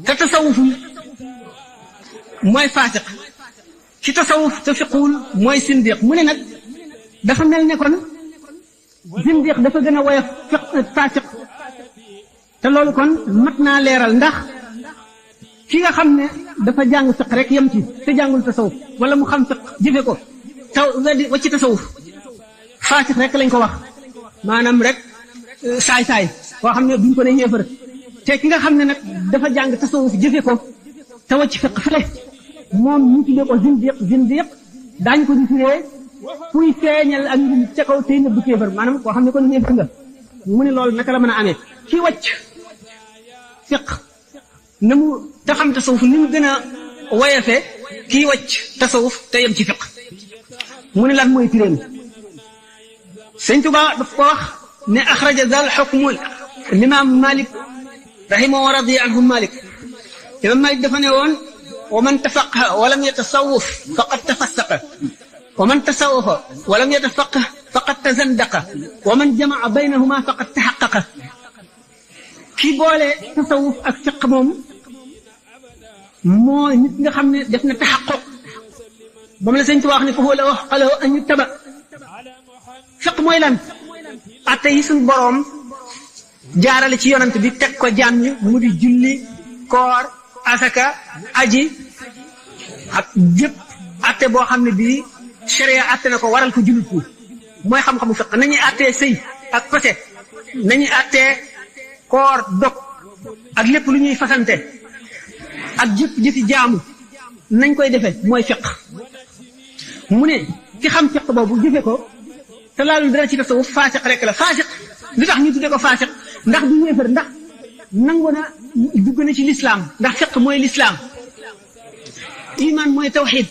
te tasawufu mooy faasiq ci tasawuf te fiquwul mooy sindiq mu ne nag dafa mel ne kon sindiq dafa gën a woyof faasiq te loolu kon mat naa leeral ndax ki nga xam ne dafa jàng fiq rek yem ci te jàngul tasawuf wala mu xam fiq jëfe ko taw wacc tasawuf faasiq rek lañ ko wax maanaam rek saay-saay koo xam ne duñ ko ne yéefar te ki nga xam ne nag dafa jàng tasawuf jëfe ko te wacc fiq fële moom ñu tuddee ko zindiq daañu ko di firee kuy feeñal ak ñu ca kaw tey nëbb kéefar maanaam koo xam ne kon ñeefar nga mu ne loolu naka la mën a amee ki wacc fiq na mu te xam tasawuf ni mu gën a woyefe kii wacc tasawuf te yem ci fiq mu ne lan mooy firéem Sëñ Tuubaa daf ko wax ne axraja zal xukmu limaam Malik rahimahu wa radiya anhu Malik imaam Malik dafa ne woon wa man tafaqaha wa lam yatasawwaf faqad tafassaqa wa man tasawwafa wa lam yatafaqah faqad tazandaqa wa man jamaa baynahuma faqad tahaqqaqa ki boole tasawuf ak fiq moom mooy nit nga xam ne def na taxaqquq ba mu la Sëñ Tuubaa wax ne fa huwa lahu haqqun an yuttaba fiq mooy lan atte yi suñ boroom jaarale ci yonant bi teg ko jaam ñi mu di julli koor asaka aji ak jëpp atte boo xam ne bii sharia atte na ko waral ko jullit ko mooy xam-xamu fiq nañuy attee sëy ak pase nañuy attee koor dog ak lépp lu ñuy fasante ak jëfi jaamu nañ koy defe mooy fiq mu ne ki xam fiq boobu jëfe ko te laalul dara ci tasawuf faasiq rek la faasiq li tax ñu tuddee ko faasiq ndax du yéefar ndax nangu na dugg na ci lislaam ndax fiq mooy lislaam iman mooy tawxid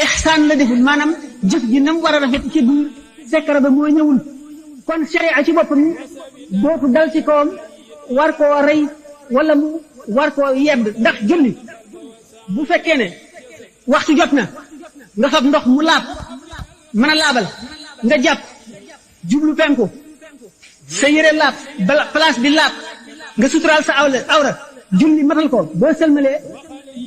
ihsaan la deful maanaam jëf ji nam war a rafet ci biir sekkara ba moo ñëwul kon sharia ci boppam dootu dal ci kawam war koo rey wala mu war koo yedd ndax julli bu fekkee ne waxtu jot na nga fab ndox mu laab mën a laabal nga jàpp jublu penku sa yére laab bala place bi laab nga suturaal sa awra julli matal ko boo sëlmalee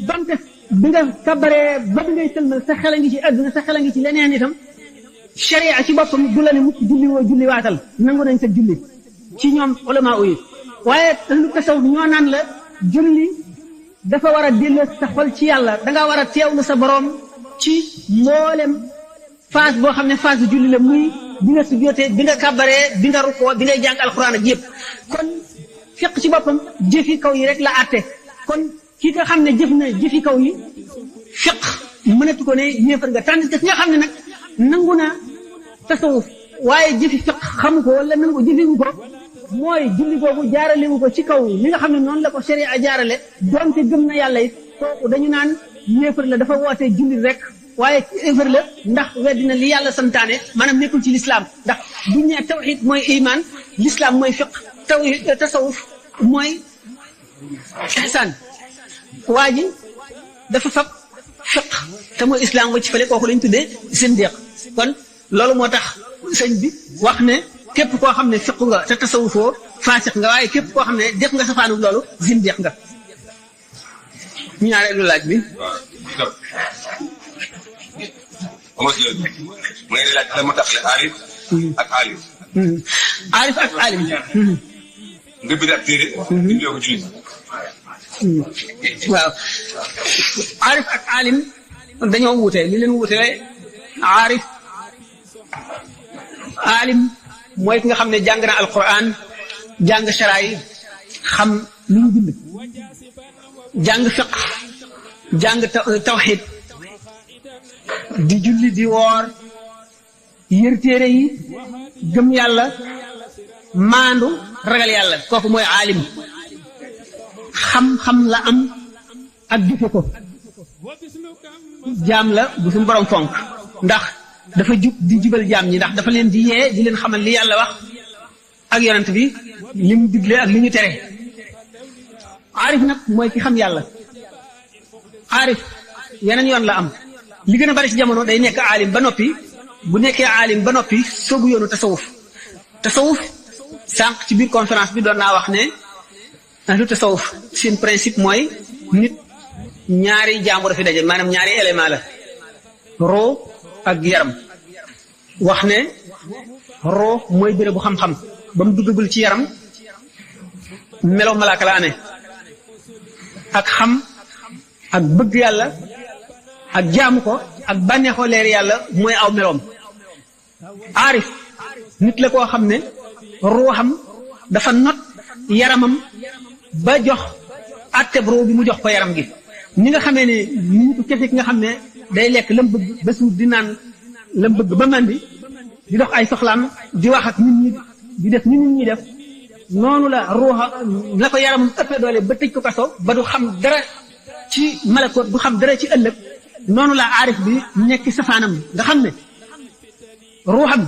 donte bi nga kabaree ba bi ngay sëlmal sa xel a ngi ci àdduna sa xel a ngi ci leneen itam sharia ci boppam du la ne mukk julli woo julli waatal nangu nañ sa julli ci ñoom ulama yi waaye lu tasawuf ñoo naan la julli dafa war a delloo sa xol ci yàlla danga war a teewlu sa boroom ci mboolem phase boo xam ne phase julli la muy bi nga sujjóotee bi nga kabaree bi nga rukkoo bi ngay jàng alxuraan ak yëpp kon fiq ci boppam jëfi kaw yi rek la àtte kon ki nga xam ne jëf na jëfi kaw yi fiq mënatu ko ne yéefar nga tànn ki nga xam ne nag nangu na tasawuf waaye jëfi fiq xamu ko wala nangu jëfiwu ko mooy julli boobu jaaralewu ko ci kaw li nga xam ne noonu la ko sharia jaarale doonte gëm na yàlla it kooku dañu naan yéefar la dafa wootee julli rek waaye yéefar la ndax weddina li yàlla santaane maanaam nekkul ci lislaam ndax buñ ne tawxid mooy iman lislaam mooy fiq tasawuf mooy ihsaan waa ji dafa fab fiq te mooy islam wacc fale kooku lañ tuddee zindiq kon loolu moo tax sëñ bi wax ne képp koo xam ne fiq nga te tasawufoo faasiq nga waaye képp koo xam ne def nga safaanu loolu zindiq nga ñu ñaareelu laaj bi mooy laaj dama tax le aarif ak alim aarif ak alim nga bind ab téere indi ko jullit waaw aarif ak alim dañoo wuute li leen wuute aarif alim mooy ki nga xam ne jàng na alquran jàng sharaay xam li ñu bind jàng fiq jàng tawxid di julli di woor yër téere yi gëm yàlla maandu ragal yàlla kooku mooy alim xam-xam la am ak jëfe ko jaam la bu suñu borom fonk ndax dafa jub di jubal jaam ñi ndax dafa leen di yee di leen xamal li yàlla wax ak yonent bi li mu digle ak li ñu tere aarif nag mooy ki xam yàlla aarif yeneen yoon la am li gën a bari ci jamono day nekk aalim ba noppi bu nekkee aalim ba noppi soobu yoonu tasawuf sànq ci biir conférence bi doon naa wax ne ahlu tasawuf seen principe mooy nit ñaari jàmbur dafa daje maanaam ñaari élément la roo ak yaram wax ne roo mooy béréb bu xam-xam ba mu duggagul ci yaram melo malaaka la amee ak xam ak bëgg yàlla ak jaamu ko ak bànneexoo leer yàlla mooy aw meloom aarif nit la koo xam ne ruuxam dafa not yaramam ba jox atteb ruu bi mu jox ko yaram gi ni nga xamee ne nitu kese ki nga xam ne day lekk lam bëgg ba suuf di naan lam bëgg ba mandi di dox ay soxlaam di wax ak nit ñi di def ni nit ñi def noonu la ruuxa la ko yaramam ëppee doole ba tëj ko kaso ba du xam dara ci malakoot du xam dara ci ëllëg noonu la aarif bi nekk safaanam nga xam ne ruuxam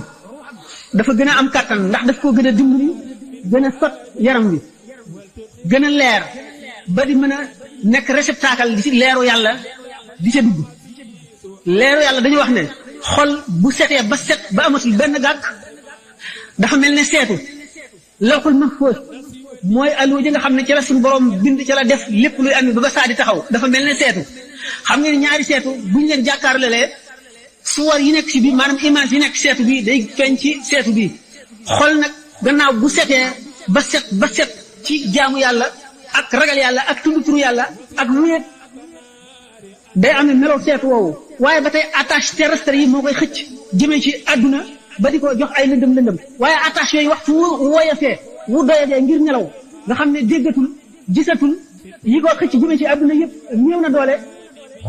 dafa gën a am kàttan ndax daf koo gën a dimbali gën a sot yaram wi gën a leer ba di mën a nekk réceptacle di ci leeru yàlla di ca dugg leeru yàlla dañu wax ne xol bu setee ba set ba amatul benn gàkk dafa mel ne seetu lawhul mahfuz mooy alluwa ji nga xam ne ci la suñu borom bind ci la def lépp luy am ba saa di taxaw dafa mel ne seetu xam ngeen ñaari seetu buñ leen jàkkaarloo suwar yi nekk ci bi maanaam image yi nekk seetu bi day feeñ ci seetu bi xol nag gannaaw bu setee ba set ci jaamu yàlla ak ragal yàlla ak tudd turu yàlla ak wéet day am ne melo seetu woowu waaye ba tey attache terrestre yi moo koy xëcc jëmee ci àdduna ba di ko jox ay lëndëm waaye attache yooyu waxtu wu woyafee wu doyadee ngir nelaw nga xam ne déggatul gisatul yi ko xëcc jëme ci àdduna yëpp néew na doole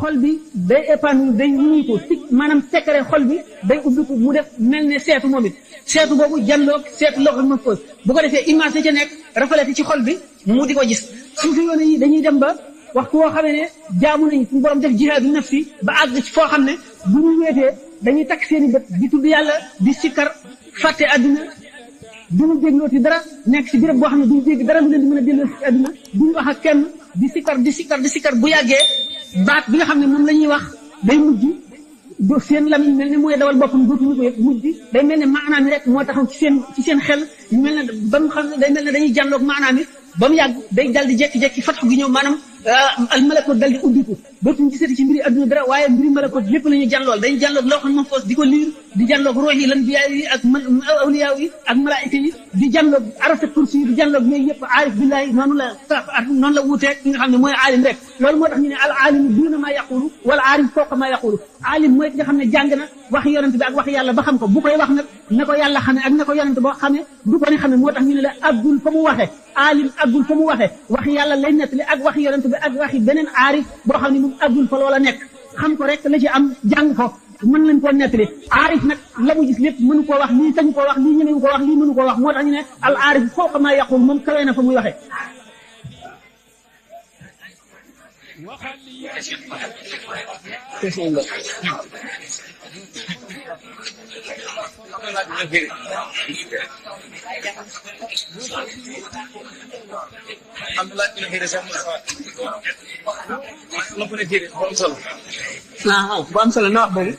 xol bi day épanouir day ñii ko si maanaam secret xol bi day ubbiku mu def mel ne seetu moom it seetu boobu janloog seetu loxo ma ko bu ko defee image ca nekk rafalati ci xol bi mu di ko gis suufi yoon yi dañuy dem ba waxtu woo xamee ne jaamu nañ suñu borom def jihaadu nafsi ba àgg ci foo xam ne bu ñu wéetee dañuy takk seeni bët di tudd yàlla di sikkar fàtte àdduna duñu déglooti dara nekk ci béréb boo xam ne duñu dégg dara lu leen di mën a dégloo ci àdduna duñu wax ak kenn di sikkar bu yàggee baat bi nga xam ne moom la ñuy wax day mujj do seen lamiñ mel ne mooy dawal boppam dootuñu ko yëg mujj day mel ne maanaam rek moo taxaw ci seen xel ñu mel ne ba mu xam ne day mel ne dañuy jànloog maanaam yi ba mu yàgg day dal di jekki-jekki fatxu gi ñëw maanaam al malakot dal di ubbiku dootuñu gisati ci mbiri adduna dara waaye mbiri malakot lépp la ñuy jànlool dañuy jànloog loo xam ne moom foos di ko liir di jànloog ruux yi lan biyaay yi ak awliyaa yi ak malaayika yi di jànloog arasa kursi yi di jànloog yooyu yëpp aarif billahi noonu la wuuteeg ki nga xam ne mooy aalim rek loolu moo tax ñu ne al aalimu duuna maa yaqulu wala aarif fawqa maa yaqulu aalim mooy ki nga xam ne jàng na wax yonent bi ak wax yàlla ba xam ko bu koy wax nag na ko yàlla xamee ak na ko yonent boo xamee du ko ni xamee moo tax ñu ne la aggul fa mu waxee aalim aggul fa mu waxee wax yàlla lay nettali ak wax yonent bi ak waxi beneen aarif boo xam ne moom aggul fa loola nekk xam ko rek la ci am jàng ko mën lañ koo nettali aarif nag la mu gis lépp mënu koo wax lii sañu koo wax lii ñemewu koo wax lii mënu koo wax moo tax ñu ne al aarif fawqa maa yaqul moom kawee na fa muy waxee bu am solo na wax boobu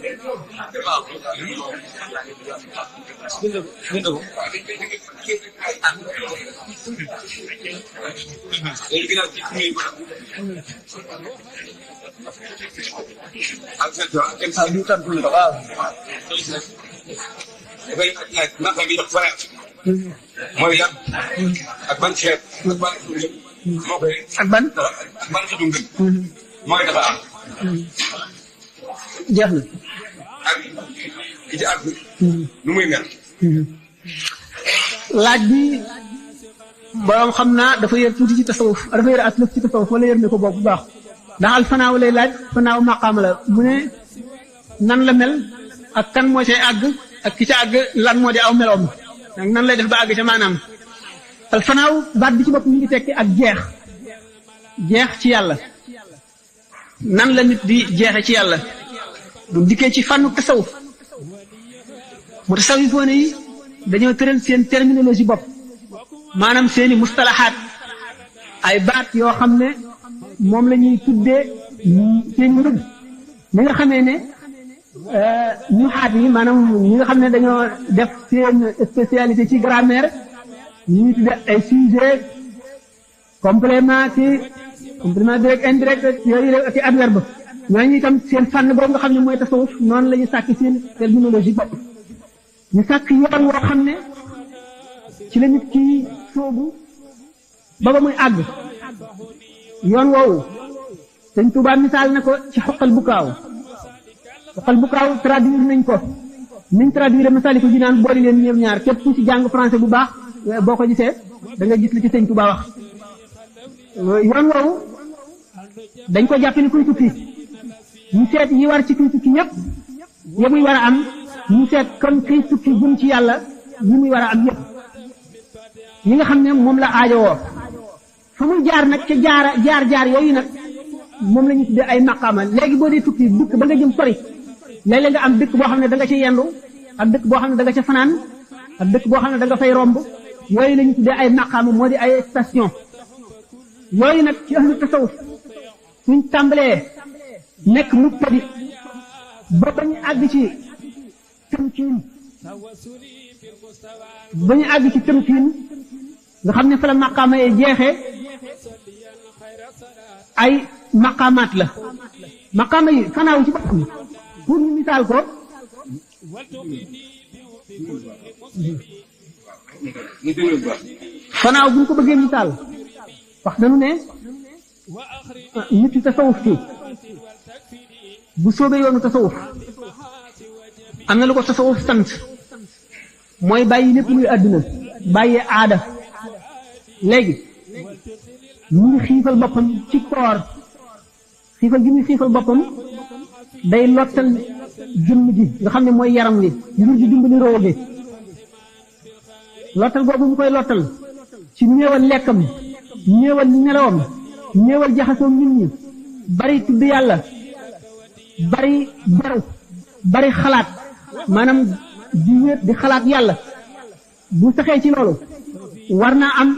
mooy yan ak ban xeet ak ban xeetu ngëm mooy dafa am jeex na ak ki ci àgg nu muy mel laaj bi borom xam naa dafa yër tuuti ci tasawuf dafa yër aslëf ci tasawuf wala yër ne ko boobu bu baax ndax al fanaaw lay laaj fanaaw maqaama la mu ne nan la mel ak kan moo cay àgg ak ki ca àgg lan moo di aw meloom ak nan lay def ba àgg ca maanaam al fanaaw baat bi ci bopp ñu ngi tekki ak jeex ci yàlla nan la nit di jeexe ci yàlla bu dikkee ci fànnu tasawuf mu tasawifoone yi dañoo tëral seen terminologie bopp maanaam seeni mustalahaat ay baat yoo xam ne moom la ñuy tuddee seen mbëgg ñi nga xamee ne ñu xaat yi maanaam ñi nga xam ne dañoo def seen spécialité ci grammaire ñu ñuy tuddee ay sujet complément direct indirect yooyu rek ak adverbe ñooñu itam seen fànn boobu nga xam ne mooy tasawuf noonu la ñu sàkk seen terminologie bopp ñu sàkk yoon woo xam ne ci la nit ki soobu ba muy àgg yoon woowu Sëñ Tuubaa misaal na ko ci xoqal bukaaw traduire nañ ko niñ traduire Masaalikul Jinaan boole leen ñoom ñaar képp ku ci jàng français bu baax boo ko gisee da nga gis li ci Sëñ Tuubaa wax yoon woowu dañ ko jàppe ni kuy tukki ñu seet yi war ci kuy tukki yépp ya muy war a am ñu seet kon kiy tukki jëm ci yàlla yi muy war a am yépp yi nga xam ne moom la aajowoo fa muy jaar nag ca jaar yooyu nag moom la ñu tuddee ay maqaama léegi boo dee tukki dëkk ba nga jëm sori léeg-léeg nga am dëkk boo xam ne da nga ca yendu ak dëkk boo xam ne da nga ca fanaan ak dëkk boo xam ne da nga fay romb yooyu la ñu tuddee ay maqaama moo di ay station yooyu nag ci ahlu tasawuf suñ tàmbalee nekk mubtadi ba bañu àgg ci tëmkiin nga xam ne fa la maqaama yee jeexee ay maqaamaat la maqaama yi fanaaw ci boppam pour ñu misaal ko fanaaw bu ñu ko bëggee misaal wax nañu ne nit ci tasawuf fii bu soobee yoonu tasawuf am na lu ko tasawuf sant mooy bàyyi lépp luy àdduna bàyyi aada léegi mu ngi xiifal boppam ci koor xiifal gi muy xiifal boppam day lottal jëmm ji nga xam ne mooy yaram wi ngir di dimbali roo gi lottal boobu mu koy lottal ci néewal lekkam néewal nelawam néewal jaxasoo nit ñi bari tudd yàlla bari beru bari xalaat maanaam di wéet di xalaat yàlla bu saxee ci loolu war naa am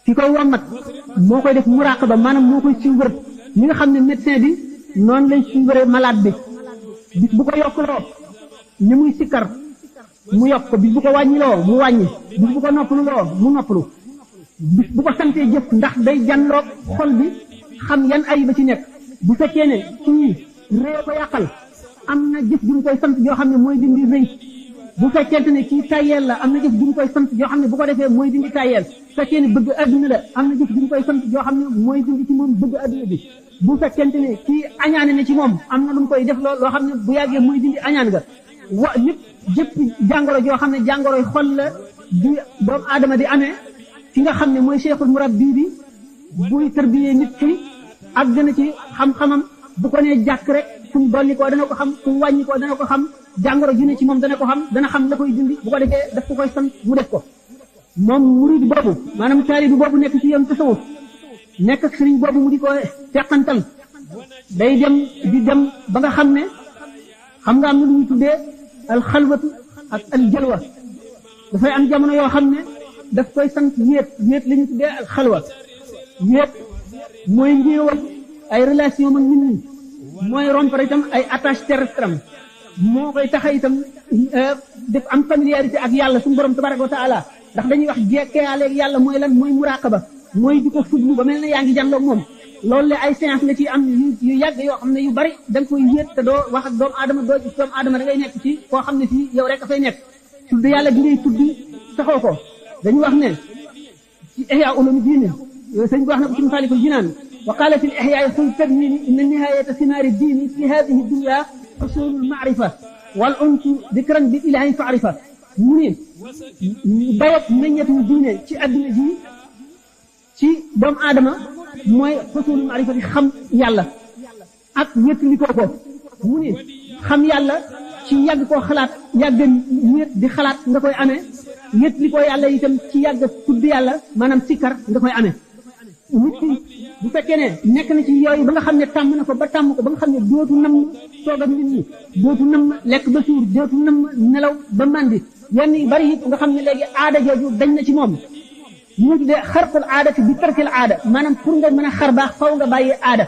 ki koy wommat moo koy def muraqaba maanaam moo koy suivre mi nga xam ne médecin bi noonu lay suivre malade bi bis bu ko yokkuloo ni muy sikkar mu yokk ko bis bu ko wàññiloo mu wàññi bis bu ko noppaluloo mu noppalu bis bu ko santee jëf ndax day janloog xol bi xam yan ay ba ci nekk bu fekkee ne kii réew ko yàqal am na jëf ju ñu koy sant joo xam ne mooy dindi rëy bu fekkente ne kii tayeel la am na jëf ju ñu koy sant joo xam ne bu ko defee mooy dindi tayeel bu fekkee ne bëgg adduna la am na jëf ju ñu koy sant joo xam ne mooy dindi ci moom bëgg adduna bi bu fekkente ne kii añaane ne ci moom am na lu mu koy def loo xam ne bu yàggee mooy dindi añaan nga nit jëpp jàngoro joo xam ne jàngoroy xol la di doomu aadama di amee ki nga xam ne mooy cheikhul murabbi bi buy tarbiyee nit ki ak gën a ci xam-xamam bu ko nee jàkk rek fu mu dolli koo dana ko xam fu mu wàññi koo dana ko xam jàngoro ju ne ci moom dana ko xam dana xam la koy dindi bu ko defee daf ko koy sant mu def ko moom murid boobu maanaam taalibe boobu nekk ci yoon tasawuf nekk ak sëriñ boobu mu di ko teqantal day dem di dem ba nga xam ne xam nga am na lu ñu tuddee alxalwatu ak aljalwa dafay am jamono yoo xam ne daf koy sant wéet la ñu tuddee alxalwa wéet mooy njéewal ay relation ak nit ñi mooy rompre itam ay attache terrestre am moo koy taxa itam def am familiarité ak yàlla suñu borom tabaraka wa taala ndax dañuy wax jekkeyaale ak yàlla mooy lan mooy muraqaba mooy di ko fuglu ba mel ne yaa ngi jànloog moom loolu la ay séance nga ci am yu yàgg yoo xam ne yu bari da nga koy wéet te doo wax ak doomu aadama doo gis doomu aadama da ngay nekk ci koo xam ne fii yow rek a fay nekk tudd yàlla gi ngay tudd saxoo ko dañu wax ne ci ihya ulumi diine sëñ bi wax na ko ci Masaalikul Jinaan wa qaala fi l-ihyaa xul tadmini inna nihaayata simaari diini fi haadihi dunya xusulul maarifa wal unsu dikran bi ilaahi faarifa mu ne dayoo meññetu diine ci adduna ji ci doomu aadama mooy xusulul maarifa bi xam yàlla ak wétlikoo ko mu ne xam yàlla ci yàgg koo xalaat yàgg wéet di xalaat nga koy amee wétlikoo yàlla itam ci yàgg tudd yàlla maanaam sikkar nga koy amee nit ki bu fekkee ne nekk na ci yooyu ba nga xam ne tàmm na ko ba tàmm ko ba nga xam ne dootu nam toog ak nit ñi dootu nam lekk ba suur dootu nam nelaw ba màndi yenn yu bari it nga xam ne léegi aada jooju dañ na ci moom li ñu tuddee xarqul aadati bi tarkil aada maanaam pour nga mën a xar baax faw nga bàyyi aada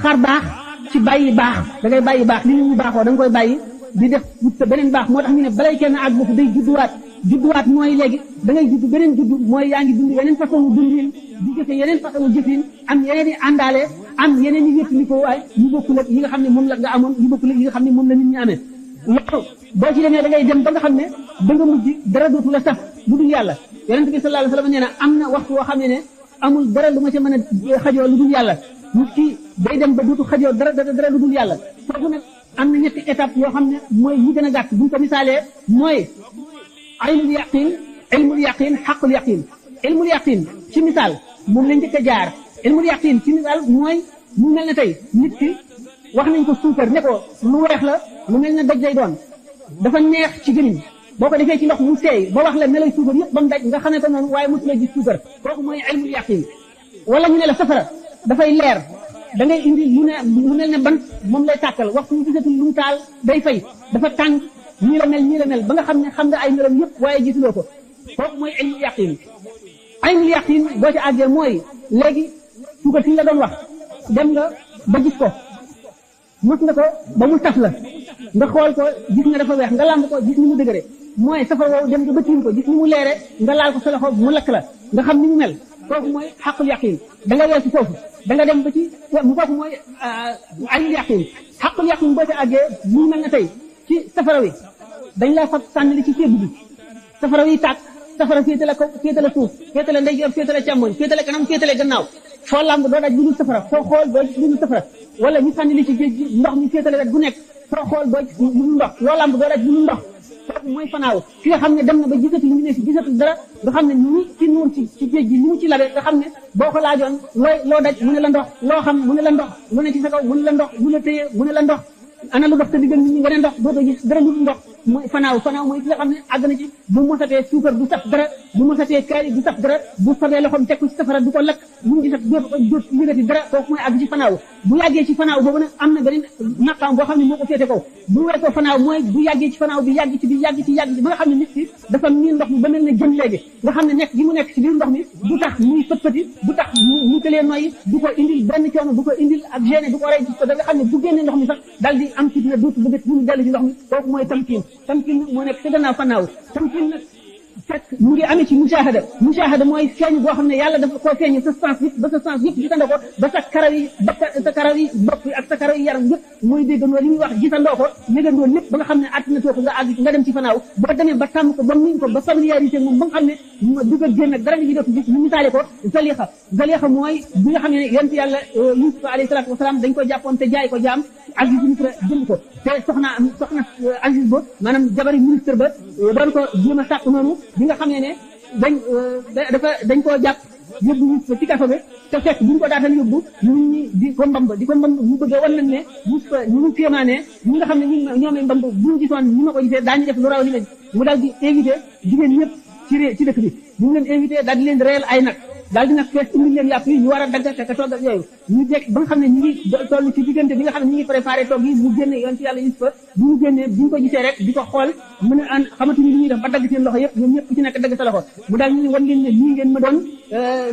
xar baax ci bàyyi baax da ngay bàyyi baax li nit ñi baaxoo da nga koy bàyyi di def wut sa beneen baax moo tax ñu ne balay kenn àgg foofu day judduwaat mooy léegi da ngay judd beneen juddu mooy yaa ngi dund yeneen façon dundin di jëfe yeneen façon jëfin am yeneen i àndaale am yeneen i wétliko waay yu bokkul ak yi nga xam ne moom la nga amoon yu bokkul ak yi nga xam ne moom la nit ñi amee loolu boo ci demee da ngay dem ba nga xam ne da nga mujj dara dootu la saf lu dul yàlla yonent bi sallallahu alayhi wa sallam nee na am na waxtu woo xam ne amul dara lu ma ca mën a xajoo lu dul yàlla nit ki day dem ba dootu xajoo dara lu dul yàlla foofu nag am na ñetti étape yoo xam ne mooy yi gën a gàtt buñ ko misaalee mooy ilmul yaqin xaqul yaqin ilmul yaqin ci misaal moom lañ njëkk a jaar ilmul yaqin ci misaal mooy mu mel ne tey nit ki wax nañ ko suukar ne ko lu weex la lu mel ne daj lay doon dafa neex ci gémmiñ boo ko defee ci ndox mu seey ba wax la melay suukar yëpp ba mu daj nga xamee ko noonu waaye mosu la gis suukar kooku mooy ilmul yaqin wala ñu ne la safara dafay leer da ngay indi lu mel ne bant moom lay tàkkal waxtu ñu gisatul lu mu taal day fay dafa tàng nii la mel ba nga xam ne xam nga ay melam yëpp waaye gisuloo ko kooku mooy ilmul yaqin ilmul yaqin boo ci àggee mooy léegi suukar si la doon wax dem nga ba gis ko mos nga ko ba mu taf la nga xool ko gis nga dafa weex nga làmb ko gis ni mu dëgëre mooy safar woowu dem nga ba tiim ko gis ni mu leere nga laal ko sa loxo mu lakk la nga xam ni mu mel kooku mooy xaqul yaqin da nga weesu foofu da nga dem ba ci mu kooku mooy ilmul yaqin xaqul yaqin boo ci àggee mu mel na tey ci safara wi dañ laa fab sànni li ci sébb bi safara wi tàkk safara féete la ko féete la suuf féete la ndeyjoor féete la càmmoñ féete la kanam féete la gannaaw foo làmb doo daj lu dul safara foo xool doo gis lu dul safara wala ñu sànni li ci géej gi ndox mi féete la rek bu nekk foo xool doo gis lu dul ndox loo làmb doo daj lu dul ndox kooku mooy fanaaw ki nga xam ne dem na ba gisatu ñu ne si gisatu dara nga xam ne ni ci noonu ci géej gi ni mu ci labe nga xam ne boo ko laajoon loo daj mu ne la ndox loo xam mu ne la ndox lu ne ci sa kaw mu ne la ndox lu la téye mu ne la ndox ana lu dox te diggal nit ñi nga ne ndox dootoo gis dara lu ndox mooy fanaaw mooy ki nga xam ne àgg na ci bu mosatee suukar du saf dara bu mosatee kaari du saf dara bu sobee loxoom teg ko ci safara du ko lakk lu mu gis ak doot yëgati dara kooku mooy àgg ci fanaaw bu yàggee ci fanaaw boobu nag am na beneen maqaam boo xam ne moo ko féete kaw bu weesoo fanaaw mooy bu yàggee ci fanaaw bi yàgg ci ba nga xam ne nit ki dafa miin ndox mi ba mel ne jën léegi nga xam ne nekk gi mu nekk ci biir ndox mi du tax muy fët-fëti du tax mu tëlee noyyi du ko indil benn coono du ko indil ak gêné du ko rey ko da nga xam ne bu génnee ndox mi sax daal di am ci na dootu bëgg mu dellu ci ndox mi kooku mooy tamkiin moo nekk te gannaaw fanaaw tamkiin nag fekk mu ngi amee ci mushahada mooy feeñ boo xam ne yàlla dafa koo feeñ sa sens yëpp ba sa sens yëpp gisandoo ko ba sa karaw yi bopp ak sa karaw yi yaram yëpp mooy déggandoo li ñuy wax gisandoo ko yëgandoo lépp ba nga xam ne attinatoo ko nga àgg nga dem ci fanaaw boo demee ba tàmm ko ba miin ko ba familiarité moom ba nga xam ne du ko génn ak dara nga dootu gis ñu misaale ko zalixa mooy bi nga xam ne yonent yàlla Yuusuf alayhi salaatu wasalaam dañ ko jàppoon te jaay ko jaam Aziz ministre jënd ko te soxna Aziz ba maanaam jabari ministre ba doon ko jéem a sàkk noonu bi nga xam ne dañ koo jàpp yóbbu Yuusufa ci kaso bi te fekk bu ñu ko daatal yóbbu nit ñi di ko mbamb ñu bëgg a wan nañ ne Yuusufa ñu ngi féemaanee ñi nga xam ne ñoomee mbamb bu ñu gisoon ni ma ko gisee daañu def lu raw li lañ mu daal di invité jigéen ñëpp ci dëkk bi bu ñu leen invité daal di leen reyal ay nag daal di nag fees indi leen yàpp yi ñu war a dagg ka togg ak yooyu ñu jekk ba nga xam ne ñu ngi toll ci diggante bi nga xam ne ñu ngi préparé togg yi mu génne yoon ci yàlla Yuusufa bu ñu génnee bu ñu ko gisee rek di ko xool mën a an xamatuñu li ñuy def ba dagg seen loxo yëpp ñoom ñëpp ku ci nekk dagg sa loxo mu daal ñu wan leen ne lii ngeen ma doon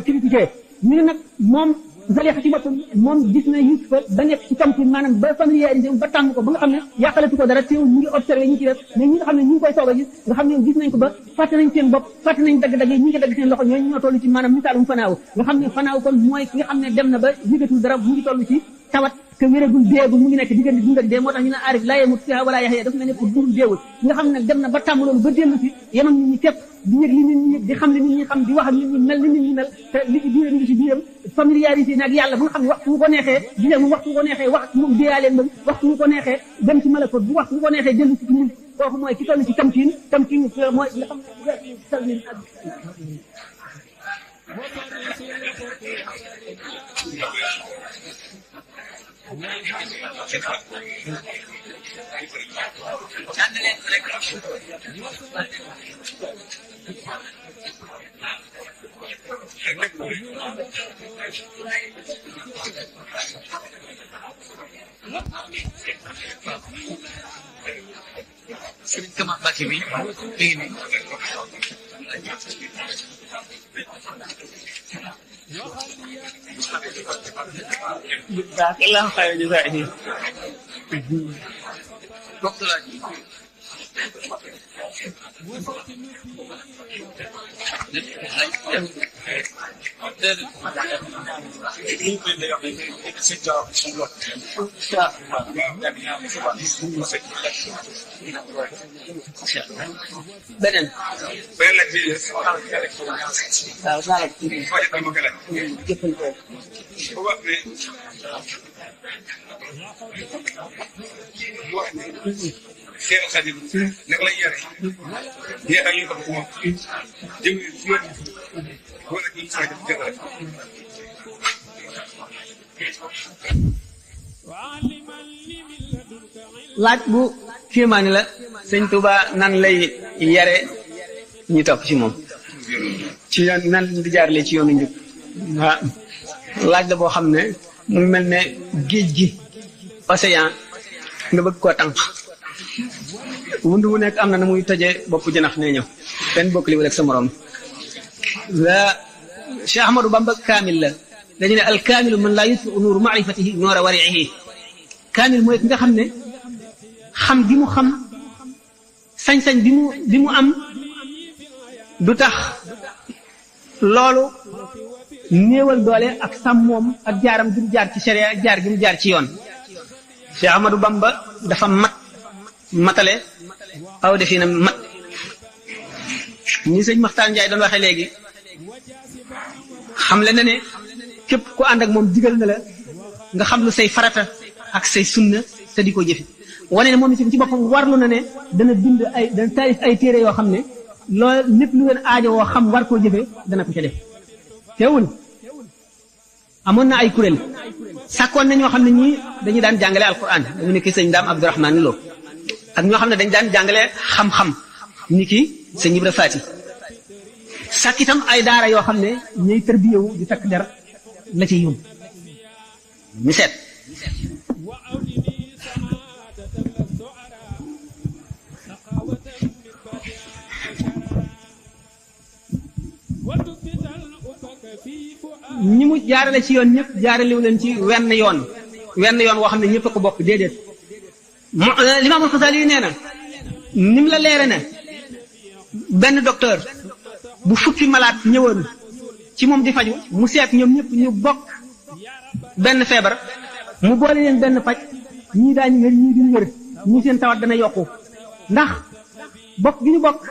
critiqué ñu ne nag moom Zalixa ci boppam moom gis na Yuusufa ba nekk ci tamkin maanaam ba familiarisé ba tàmm ko ba nga xam ne yàqalatu ko dara teewul ñu ngi observé ñu ci def mais ñi nga xam ne ñu ngi koy soog a gis nga xam ne gis nañ ko ba fàtte nañ seen bopp fàtte nañ dagg-dagg yi ñi ngi dagg seen loxo ñooñu ñoo toll ci maanaam misaalum fanaaw nga xam ne fanaaw kon mooy ki nga xam ne dem na ba yëgatul dara mu ngi toll ci tawat te wéragul déegul mu ngi nekk diggante dund ak dee moo tax ñu ne aarif laa yemut fiha wala yaxya dafa mel ne pour dund déewul nga xam ne dem na ba tàmm loolu ba dellu si yemam nit ñi képp di yëg li nit ñi yëg di xam li nit ñi xam di wax ak nit ñi mel ni nit ñi mel te li ci biiram ngi ci biiram familiarité nag yàlla bu nga xam ne waxtu wu ko neexee di leen waxtu wu ko neexee wax moom déeyaaleen moom waxtu wu ko neexee dem ci malakot bu waxtu wu ko neexee dellu si ci ñun kooku mooy ki toll ci tamkiin mooy nga xam ne Sëriñ Kama Mbacke bi léegi nii Jazakallahu khairan jazaa'ihi. bokk laaj beneen laaj bi waaw naa la jëfandikoo bu wax ne Cheikh Khadim naka lay yare yeexal yi ko moom jëm ci yoon wala ci sa jëf rek laaj bu kéemaani la sëñ Touba nan lay yare ñi topp ci moom ci yoon nan di jaarale ci yoonu njub waa laaj la boo xam ne mu mel ne géej gi océan nga bëgg koo tànq wund wu nekk am na muy tojee bopp jënax ne ñëw benn bokk li rek sa morom la Cheikh Ahmadou Bamba kaamil la dañu ne al kaamilu man laa yutfi'u nuuru maarifatihi noora wari'ihi kaamil mooy ki nga xam ne xam bi mu xam sañ-sañ bi mu am du tax loolu néewal doole ak sàmmoom ak jaaram gi mu jaar ci sharia jaar gi mu jaar ci yoon Cheikh Ahmadou Bamba dafa matale aw defina mat ni sëñ Maxtaar Njaay doon waxee léegi xam le na ne képp ku ànd ak moom digal na la nga xam lu say farata ak say sunna te di ko jëfe wane ne moom ci boppam warlu na ne dana bind dana taalif ay téere yoo xam ne loolu lépp lu ngeen aajo woo xam war koo jëfe dana ko ca def teewul amoon na ay kuréel sàkkoon na ñoo xam ne ñii dañu daan jàngale alquran dañu nekk sëñ Daam Abdourahmane Lo ak ñoo xam ne dañ daan jàngale xam-xam ni ki sëñ Ibra Faati sàkk itam ay daara yoo xam ne ñuy tërbiyewu di takk der la ci yóbbu ñu seet ñi mu jaarale ci yoon ñëpp jaaralewu leen ci wenn yoon woo xam ne ñëpp a ko bokk déedéet Limaamul Xasaali yi nee na ni mu la leere ne benn docteur bu fukki malaat ñëwoon ci moom di faju mu seet ñoom ñëpp ñu bokk benn feebar mu boole leen benn paj ñii daañu wér ñii duñu wér ñii seen tawat dana yokku ndax bokk gi ñu bokk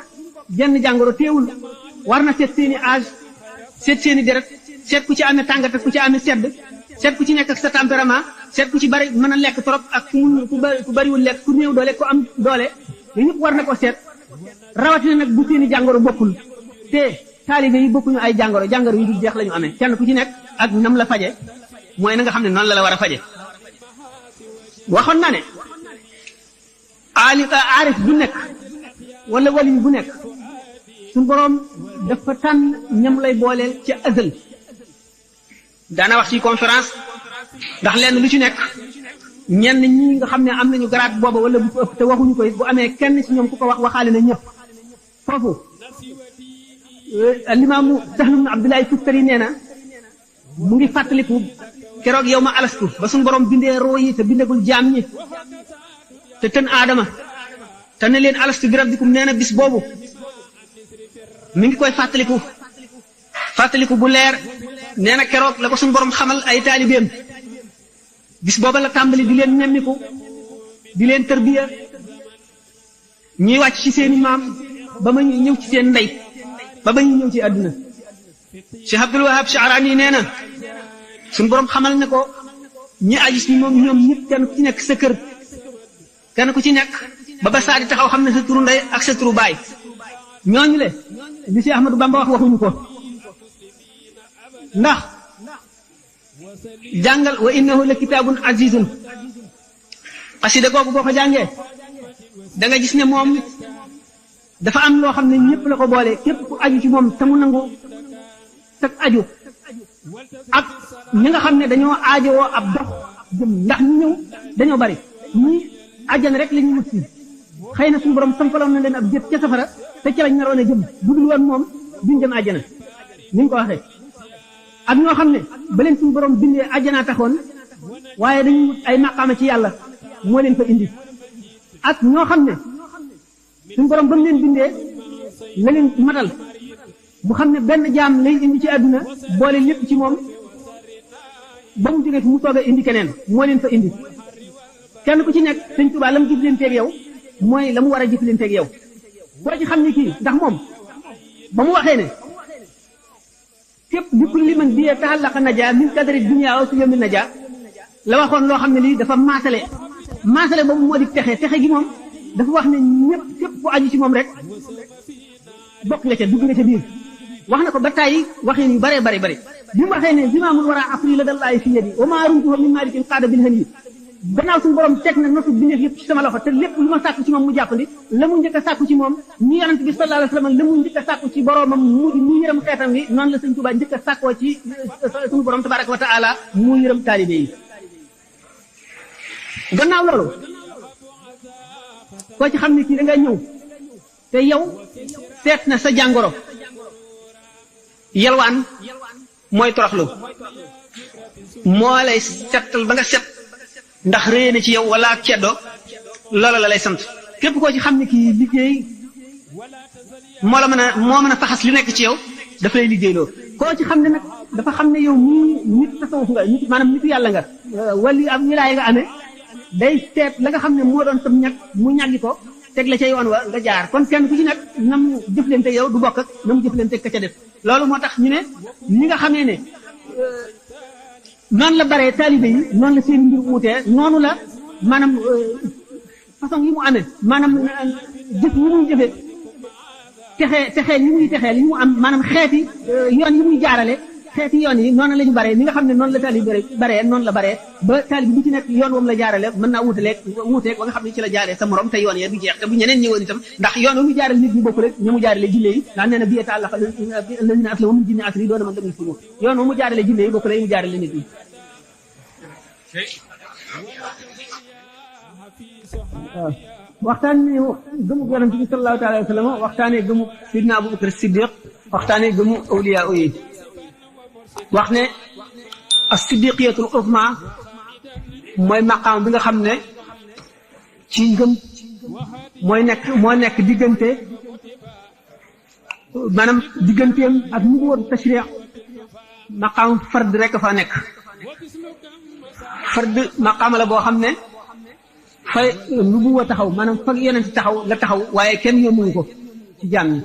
jenn jàngoro teewul war na seet seeni âge seet seeni deret seet ku ci amee tàngat ak ku ci amee sedd seet ku ci nekk ak sa tempérament seet ku ci bari mën a lekk trop ak ku bariwul lekk ku néew doole ku am doole yooyu ñëpp war na ko seet rawatina nag bu seeni jàngoro bokkul te taalibe yi bokkuñu ay jàngoro yu dul jeex la ñu amee kenn ku ci nekk ak nam la faje mooy na nga xam ne noonu la war a faje waxoon na ne aarif bu nekk wala wali bu nekk suñu boroom dafa tànn ñam lay booleel ca azal daana wax ci conférence ndax lenn lu ci nekk ñenn ñi nga xam ne am nañu garaat booba wala bu ëpp te waxuñu ko bu amee kenn ci ñoom ku ko wax waxaale na ñëpp foofu alimaamu Sahl ibn Abdullahi Tustari nee na mu ngi fàttaliku keroog yow ma alastu ba suñu borom bindee roo yi te bindagul jaam ñi te tën aadama te ne leen alastu bi rabbikum nee na bis boobu mi ngi koy fàttaliku bu leer nee na keroog la ko suñu borom xamal ay taalibeem bis booba la tàmbali di leen nemmiku di leen tërbiya ñuy wàcc ci seeni maam ba ma ñëw ci seen ndey ba ba ñu ñëw ci àdduna Cheikh Abdul Wahab Sha'rani nee na suñu borom xamal ne ko ñi aji si moom ñoom ñëpp kenn ku ci nekk sa kër kenn ku ci nekk ba ba saa di taxaw xam ne sa turu ndey ak sa turu baay ñooñu le li si Ahmadou Bamba wax waxuñu ko ndax jàngal wa innahu la kitaabun azizun xasida googu boo ko jàngee da nga gis ne moom dafa am loo xam ne ñëpp la ko boole képp ku aju ci moom te mu nangu teg aju ak ñi nga xam ne dañoo aajowoo ab dox jëm ndax ñu ñëw dañoo bari ñii àjjana rek la ñuy wut si xëy na suñu borom sampaloon na leen ab jët ca safara te ca lañ naroon a jëm bu dul woon moom duñ dem àjjana ni ñu ko waxee ak ñoo xam ne ba leen suñu borom bindee àjjanaa taxoon waaye dañuy wut ay maqaama ci yàlla moo leen fa indi ak ñoo xam ne suñu borom ba mu leen bindee la leen matal mu xam ne benn jaam lay indi ci àdduna boole lépp ci moom ba mu jógee fi mu soog a indi keneen moo leen fa indi kenn ku ci nekk sëñ Tuubaa la mu jëflanteeg yow mooy la mu war a jëflanteeg yow boo ci xam ne kii ndax moom ba mu waxee ne képp bi kulli man bi ta'allaqa najaa min kadari dunya aw yawmin najaa la waxoon loo xam ne lii dafa maasale boobu moo di texe gi moom dafa wax ne ñëpp képp ku aju ci moom rek bokk nga ca dugg nga ca biir wax na ko ba tàyyi waxeen yu bare bi mu waxee ne zimaamul wara afri la dallaahi fi yadi wa maa rumtuhu min malikin qaada bil hani gannaaw suñu borom teg na notu bindeef yëpp ci sama loxo te lépp lu ma sàkku ci moom mu jàppandi la mu njëkk a sàkku ci moom ni yonent bi sallallahu alayhi wasallam la mu njëkk a sàkku ci boromam mu di mu yërëm xeetam wi noonu la sëñ Tuubaa njëkk a sàkkoo ci suñu borom tabaraka wa taala mu yërëm taalibe yi gannaaw loolu koo ci xam ne kii da nga ñëw te yow seet na sa jàngoro yalwaan mooy toroxlu moo lay settal ba nga set ndax réy na ci yow wala ceddo loola la lay sant képp koo ci xam ne kii liggéey moo mën a faxas li nekk ci yow dafa lay liggéeyloo koo ci xam ne nag dafa xam ne yow mii nit tasawuf nga nit maanaam nitu yàlla nga wali am wilaaya nga amee day seet la nga xam ne moo doon sam ñag mu ñaggi ko teg la ca yoon wa nga jaar kon kenn ku ci nekk nam jëflante yow du bokk ak nam jëflante ka ca def loolu moo tax ñu ne ñi nga xamee ne noonu la baree taalibe yi noonu la seen mbir wuutee noonu la maanaam façon yi mu amee maanaam jëf yi muy jëfee texee yi muy texeel yi mu am maanaam xeeti yoon yi muy jaarale xeeti yoon yi noonu la ñu baree ni nga xam ne noonu la taalib baree noonu la baree ba taalib bu ci nekk yoon woom la jaarale mën naa wuuteeg ba nga xam ne ci la jaaree sa morom te yoon yee du jeex te bu ñeneen ñëwoon itam ndax yoon wu mu jaarale nit ñi bokk rek ñu mu jaarale jinne yi ndax nee na biyee taàllaqa lazina aslamu min jinni asri doona man lam yuslimu yoon wu mu jaarale jinne yi bokk rek mu jaarale nit ñi waaw waxtaane gëmu yonent bi sallallahu taala wa sallam waxtaane gëmu sidna Abubakar Siddiq waxtaane gëmu awliya yi wax ne as-siddiqiyatul uzma mooy maqaam bi nga xam ne ci ngëm moo nekk diggante maanaam digganteem ak nubuwwatu tashri' maqaam fard rek fa nekk fard maqaam la boo xam ne fa nubuwwa taxaw maanaam fa yonent taxaw la taxaw waaye kenn yómmuwu ko ci jaam ñi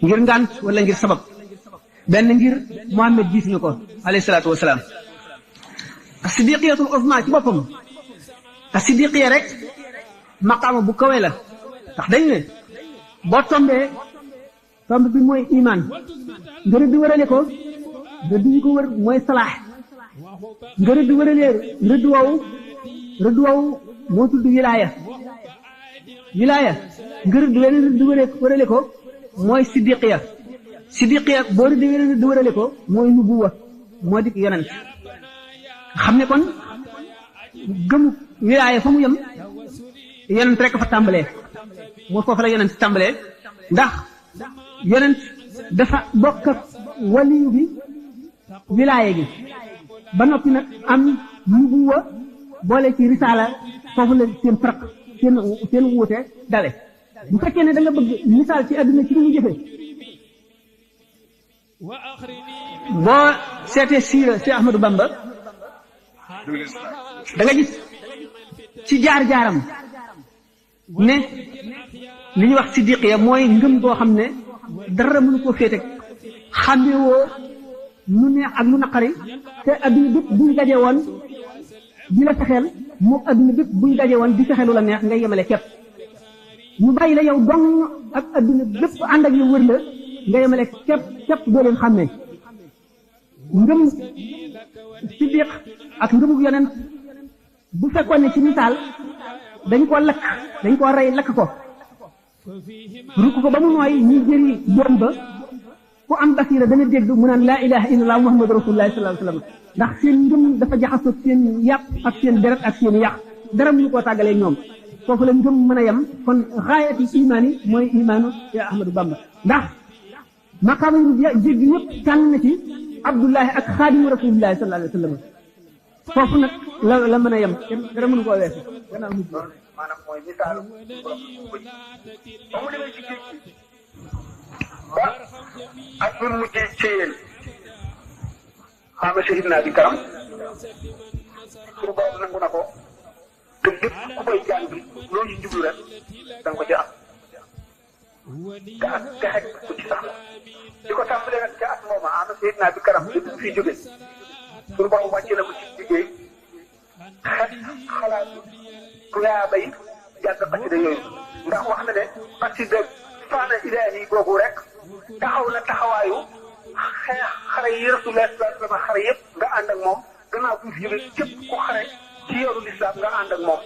ngir ngànt wala ngir sabab benn ngir Muhammad gis ñu ko alayhi salaatu wasalaam as-siddiqiyatul uzma ci boppam as-siddiqiya rek maqaama bu kawe la ndax dañ ne boo tombee tomb bi mooy iman nga rëdd wërale ko rëdd yi ko wër mooy salaax nga rëdd wëralee rëdd woowu moo tudd wilaaya nga rëdd wërale ko mooy siddiqiya boo rëdd wërale ko mooy nubuwa moo di yonent xam ne kon gëmu wilaaya fa mu yem yonent rek fa tàmbalee moo foofu la yonent tàmbalee ndax yonent dafa bokk ak waliyu bi wilaaya gi ba noppi nag am nubuwa boole ci risaala foofu la seen farq seen wuute dale bu fekkee ne da nga bëgg misaal ci àdduna ci ni mu jëfee boo seetee siira si Ahmadou Bamba da nga gis ci jaar-jaaram ne li ñuy wax siddiqiya mooy ngëm boo xam ne dara mënu koo féete xàmmewoo lu neex ak lu naqari te adduna bépp buñ daje woon di la fexeel moom adduna bépp buñ daje woon di fexeelu la neex ngay yemale képp ñu bàyyi la yow dong ak adduna bépp ànd ak yow wër la nga yemale képp doo leen xàmmee ngëm siddiq ak ngëmug yonent bu fekkoon ne ci misaal dañ ko rey lakk ko rukk ko ba mu nooy ñi jëri doom ba ku am basira dana dégg mu naan laa ilaha illallah muhammadu rasulullah sallallahu alayhi wa sallam ndax seen ngëm dafa jaxasoo seen yàpp ak seen deret ak seen yàq dara mënu koo tàggalee ñoom foofu la ngëm mën a yem kon xaayati imaan yi mooy imaanu ya Ahmadou Bamba ndax maqaama yu jéggi yëpp tànn na ci abdullahi ak xaadimu rasulillahi sallallahu alayhi wa sallam foofu nag la mën a yem kenn dara mënu koo weesu gannaaw mujj maanaam mooy misaalu ba mu demee ci géej gi ba ak ñun mujjee ci yéen xaama shahid naa bi karam pour boobu nangu na ko te lépp ku koy jàng bi loolu ñu jublu rek da nga ko ci am te ak texe ku ci sax la di ko tàmbalee nag ca at mooma xaama shahid naa bi karam lépp fi jóge pour boobu wàcce na ko ci liggéey xalaatu ku yaa bay jàng xasida yooyu ndax wax na ne xasida faana ilaahi boobu rek taxaw na taxawaayu xare yi Rasulullah sallallahu alayhi wa sallam xare yëpp nga ànd ak moom gannaaw bu fi jóge képp ku xare ci yoonu lislaam nga ànd ak moom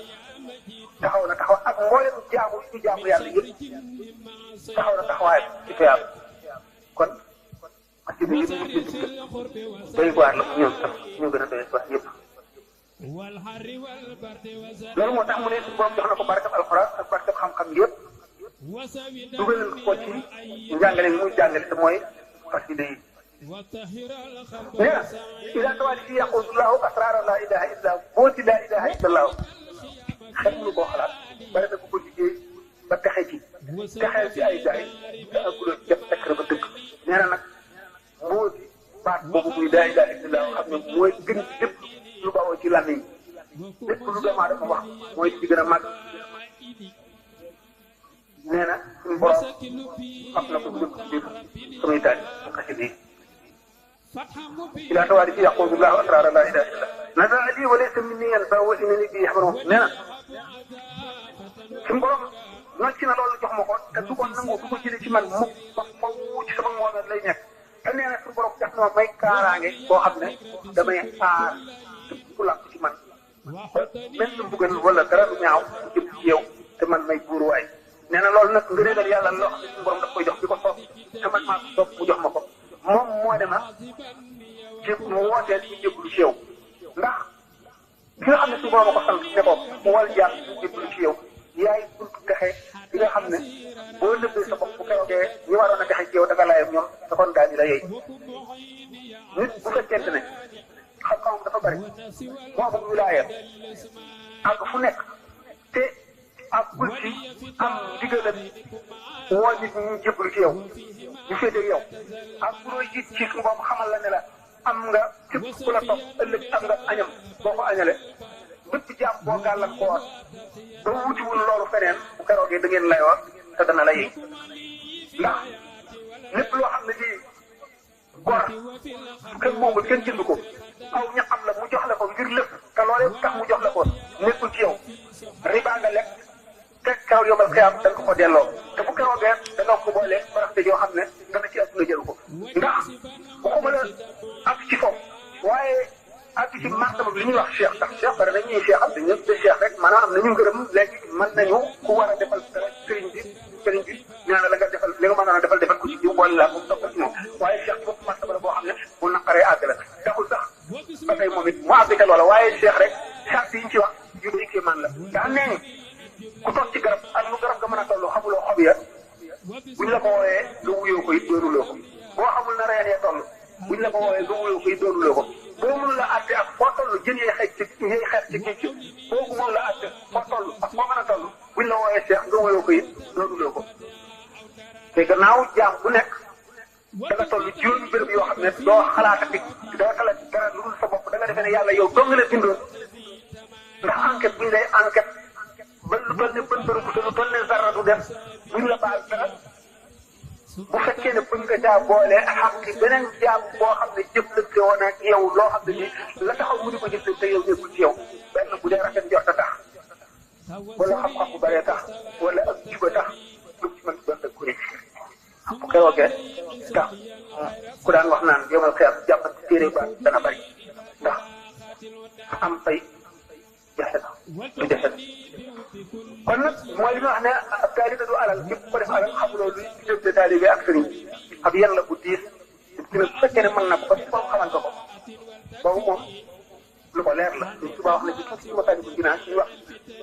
taxaw na taxaw ak mboolem jaamu ñu jaamu yàlla yëpp taxaw na taxawaay ci tuyaab kon xasida yëpp ñu ci dugg doy waar la ñoom tam ñoo gën a doy waar yëpp loolu moo tax mu ne suñu borom jox na ko barkab alxuraan ak barkab xam-xam yëpp dugal ko ci njàngale mi muy jàngale te mooy xasida yi nee na ila tawali fi yaqudullahu asrara la ilaha illa booti la ilaha illa allahu xel mënu koo xalaat bari na ku ko liggéey ba texe ci texeel ci ay gaay te agula def tekk ba dëgg nee na nag booti baat boobu muy la ilaha illa allahu xam ne mooy gën ci lépp lu bawoo ci làmmiñ lépp lu doomu aadama wax mooy ci gën a màgg nee na suñu borom xam na ko lépp lépp samay taal ak xasida yi ila tawaali fi yaqulu llahu asrara la ilaha illa nasa ali wa laysa minni yanfa wa innani bi yaxbarom nee na suñu borom nocc na loolu jox ma ko te du ko nangoo du ko jëlee ci man mu ba wu ci sama ngoon lay nekk te nee na suñu borom def na ma may kaaraange boo xam ne damay aar ku làkk ci man ba benn mbugal wala dara du ñaaw jëm ci yow te man may buur waay nee na loolu nag nga réegal yàlla loo xam ne suñu borom daf koy jox di ko soob te man maa ko soob mu jox ma ko moom moo ne ma jéem mu wooteel ñu jébbalu ci yow ndax ki nga xam ne suñu borom a ko sant ne ko mu wal jaar ñu jébbalu ci yow yaay buntu texe bi nga xam ne boo lëbbee sa bopp bu keroogee ñi waroon a texe ci yow danga laayam ñoom te kon daañu la yey nit bu fekkente ne xam-xamam dafa bari moo am wilaaya ak fu nekk te ak bul ci am ndigalam woo nit ñi jébbalu ci yow ñu féete yow ak bu doy jiit ci suñu bopp xamal la ne la am nga képp ku la topp ëllëg am nga añam boo ko añale bépp jaam boo gàllankoor ba wutiwul loolu feneen bu keroogee da ngeen layoo te dana la yëg ndax lépp loo xam ne lii gor kenn moomul kenn jënd ko aw ñaxam la mu jox la ko ngir lépp te loolee tax mu jox la ko nekkul ci yow riba nga lekk te keroog yombal xiyaam da nga ko delloo te bu keroogee da nga ko boole baraxte yoo xam ne dana ci ëpp nga jël ko ndax waxuma la ak ci foofu waaye ak ci martaba bi li ñuy wax cheikh ndax cheikh bari na ñuy cheikh am te ñëpp de cheikh rek maanaam am na ñu ngërëm léegi mën nañu ku war a defal dara sëriñ bi nee na la nga defal li nga mënoon a defal ko ci jiw boole laa moom topp ci moom waaye cheikh boobu martaba la boo xam ne bu naqaree àgg la taxul sax ba tey moom it mu àgg ca loola waaye cheikh rek charte yi ñu ci wax yu bëri kii man la daa nee ku toog ci garab ak lu garab ga mën a toll xamuloo xob ya buñ la ko wooyee nga wuyoo ko it doonuloo ko boo xamul na reen ya toll buñ la ko wooyee nga wuyoo ko it doonuloo ko boo mënul la àtte ak foo toll jën yee xeex ci yee xeex ci géej gi boo ko mënul la àtte foo toll ak foo mën a toll buñ la wooyee seex nga wuyoo ko it doonuloo ko te gannaaw jaam bu nekk da nga toll juróomi béréb yoo xam ne doo xalaatati doo xalaat dara lu dul sa bopp da nga defee ne yàlla yow doo nga la bindoon ndax enquête buñ lay enquête ba lu toll ne bën bërëbu te lu toll ne zarra du def buñ la baal dara bu fekkee ne buñ ko caa boole xam ci beneen jaam boo xam ne jëflante woon ak yow loo xam ne nii la taxaw mu di ko jëflante yow nekkul ci yow benn bu dee rafet njort a tax wala xam-xam bu bëree tax wala ak juba tax lu ci mën doon dëgg ku ne bu keroogee tax ku daan wax naan yomal xeer jàppante téere ba dana bëri ndax am fay jafe na du jafe na kon nag mooy li nga wax ne ab taalibe du alal képp ko def alal xamuloo luy diggante taalibe ak sëriñ ab yan la bu diis dina bu fekkee ne mën na ko ba borom xamal ko boobu moom lu ko leer la lu suba wax na ci tuuti ci waxtaan bu ginnaaw ci wax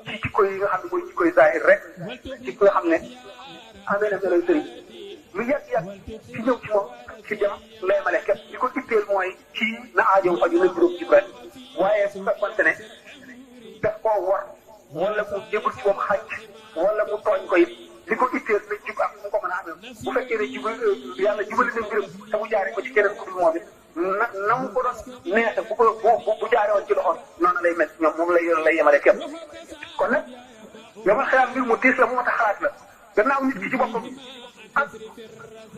ci jikko yi nga xam ne mooy jikkoy zahir rek ci nga xam ne amee na meloy sëriñ lu yàgg-yàgg ci ñëw ci moom ci dem lay male képp li ko itteel mooy ci na aajow faju na juróom ci rek waaye su fekkonte ne daf koo war wala mu jébul ci moom xaj wala mu tooñ ko it li ko itteel na jub ak mu ko mën a amee bu fekkee ne jubal yàlla jubali na mbiram te mu jaaree ko ci keneen ku dul moom it na mu ko doon neexe bu jaaree woon ci loxoon noonu lay mel ñoom moom lay yemale képp kon nag yow xalaat mbir mu diis la moo tax xalaat la gannaaw nit ki ci boppam ak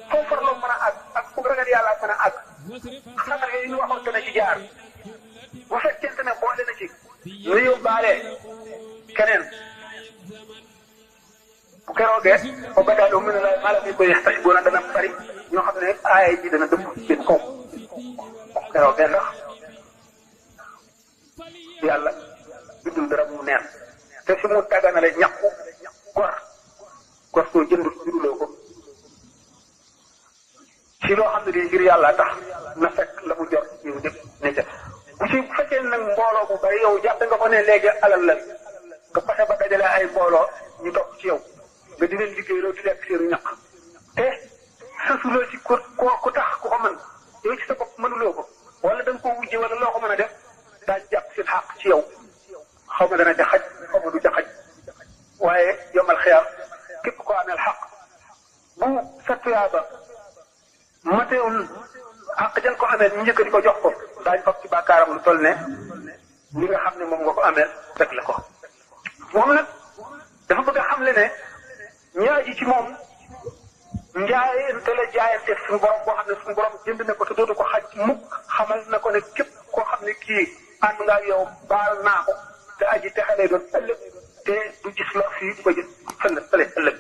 foo farloo mën a àgg ak fu ragal yàlla mën a àgg xatar yi ñu waxoon te ne ci jaar bu fekkente ne boole na ci nga yóbbaale keneen bu keroogee ba badaa doo mën a la maala mi koy xtas boo na dana bari ñoo xam ne aaya ji dana dëpp seen kaw bu keroogee ndax yàlla bindul dara mu neen te fi mu tàgganale ñàkku gor soo jëndul juruloo ko ci loo xam ne di ngir yàlla tax na fekk la mu jot yow ñëpp ne ca bu fekkee nag mbooloo bu bari yow jàppe nga ko ne léegi alal la nga fexe ba dajale ay mbooloo ñu topp ci yow nga di leen liggéeyloo di lekk seenu ñaq te sasuloo ci ku tax ku ko mën yow ci sa bopp mënuloo ko wala da nga koo wujje wala loo ko mën a def daa jàpp seen xàq ci yow xaw ma dana ca xaj xaw ma du ca xaj waaye yomal xiyaam képp ko ameel xaq bu sa tuyaaba mateewul àq jël ko amee ñu njëkk di ko jox ko daañu fab ci bàkkaaram lu toll ne li nga xam ne moom nga ko amee rek la ko moom nag dafa bëgg a xamle ne ñaaji ci moom njaayante la jaayante suñu borom boo xam ne suñu borom jënd na ko te dootu ko xaj mukk xamal na ko ne képp koo xam ne kii ànd nga ak yow baal naa ko te aji texe lay doon ëllëg te du gis lor fii du ko gis fële ëllëg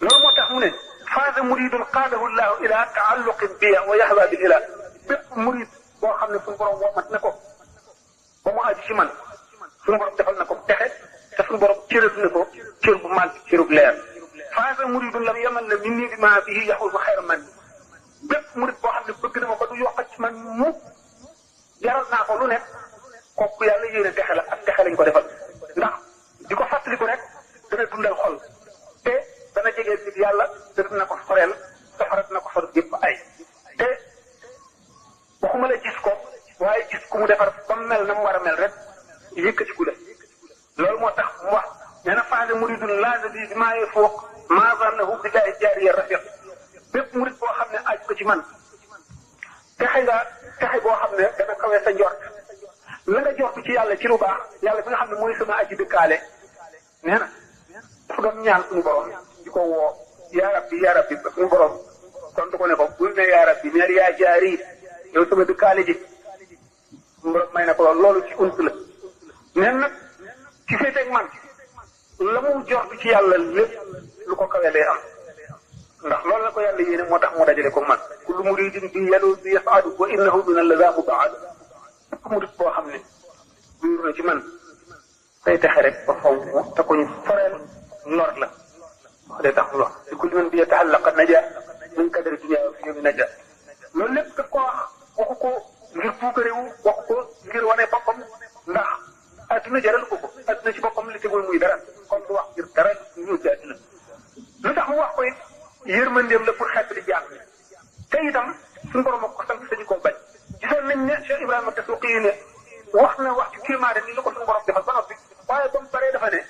loolu moo tax mu ne faaza muridun qaadahu llahu ila taalluqin bi wa yahwa bil ilah bépp murid boo xam ne suñu borom womat na ko ba mu aju ci man suñu borom defal na ko texe te suñu borom cëral na ko cër bu màgg cërub leer faaza muridun lam yamal la minni bi ma bihi yaxuusu xayra man bépp murid boo xam ne bëgg na ma ba du yokkat ci man mu jaral naa ko lu nekk kooku yàlla yéene texe la ak texe lañ ko defal ndax di ko fàttaliku rek dana dundal xol te dana jegee nit yàlla te dina ko soreel safara dina ko sor yëpp ay te waxuma la gis ko waaye gis ku mu defar ba mu mel na mu war a mel rek yëkkatiku la loolu moo tax mu wax nee na faase muridun laasa bi maa yee fooq maa zannahu billahi jaariya rafiq bépp murid boo xam ne aaj ko ci man texe boo xam ne dana kawee sa njort la nga jox ci yàlla ci lu baax yàlla bi nga xam ne mooy sama aji dëkkaale nee na dafa doon ñaan suñu borom di ko woo yaa rabbi ba suñu borom tontu ko ne ko bul ne yaa rabbi neel yaa jaari yow sama dëkkaale ji suñu borom may na ko loolu ci unt la neen nag ci féeteeg man la mu jox ci yàlla lépp lu ko kawee lay am ndax loolu la ko yàlla yéene moo tax mu dajale ko man kullu muridin bi yadu bi yasaadu wa innahu min allaza mubaad murid boo xam ne duur na ci man day texe rek ba faw te ko ñu foreel lor la wax day tax lor di kulli man bi yatahallaqa naja min kadari dunya fi yawmi naja loolu lépp daf ko wax waxu ko ngir puukarewu waxu ko ngir wane boppam ndax adduna jaral ko adduna ci boppam li tegul muy dara comme du wax ngir dara ñëw ci adduna lu tax mu wax ko it yërmandeem la pour xeet di jàng te itam suñu borom ak ko sant sañu koo bañ gisoon nañ ne Cheikh Ibrahima Dasuuqi ne wax na wax ci kéemaane ni la ko suñu borom defal ba noppi waaye ba mu paree dafa ne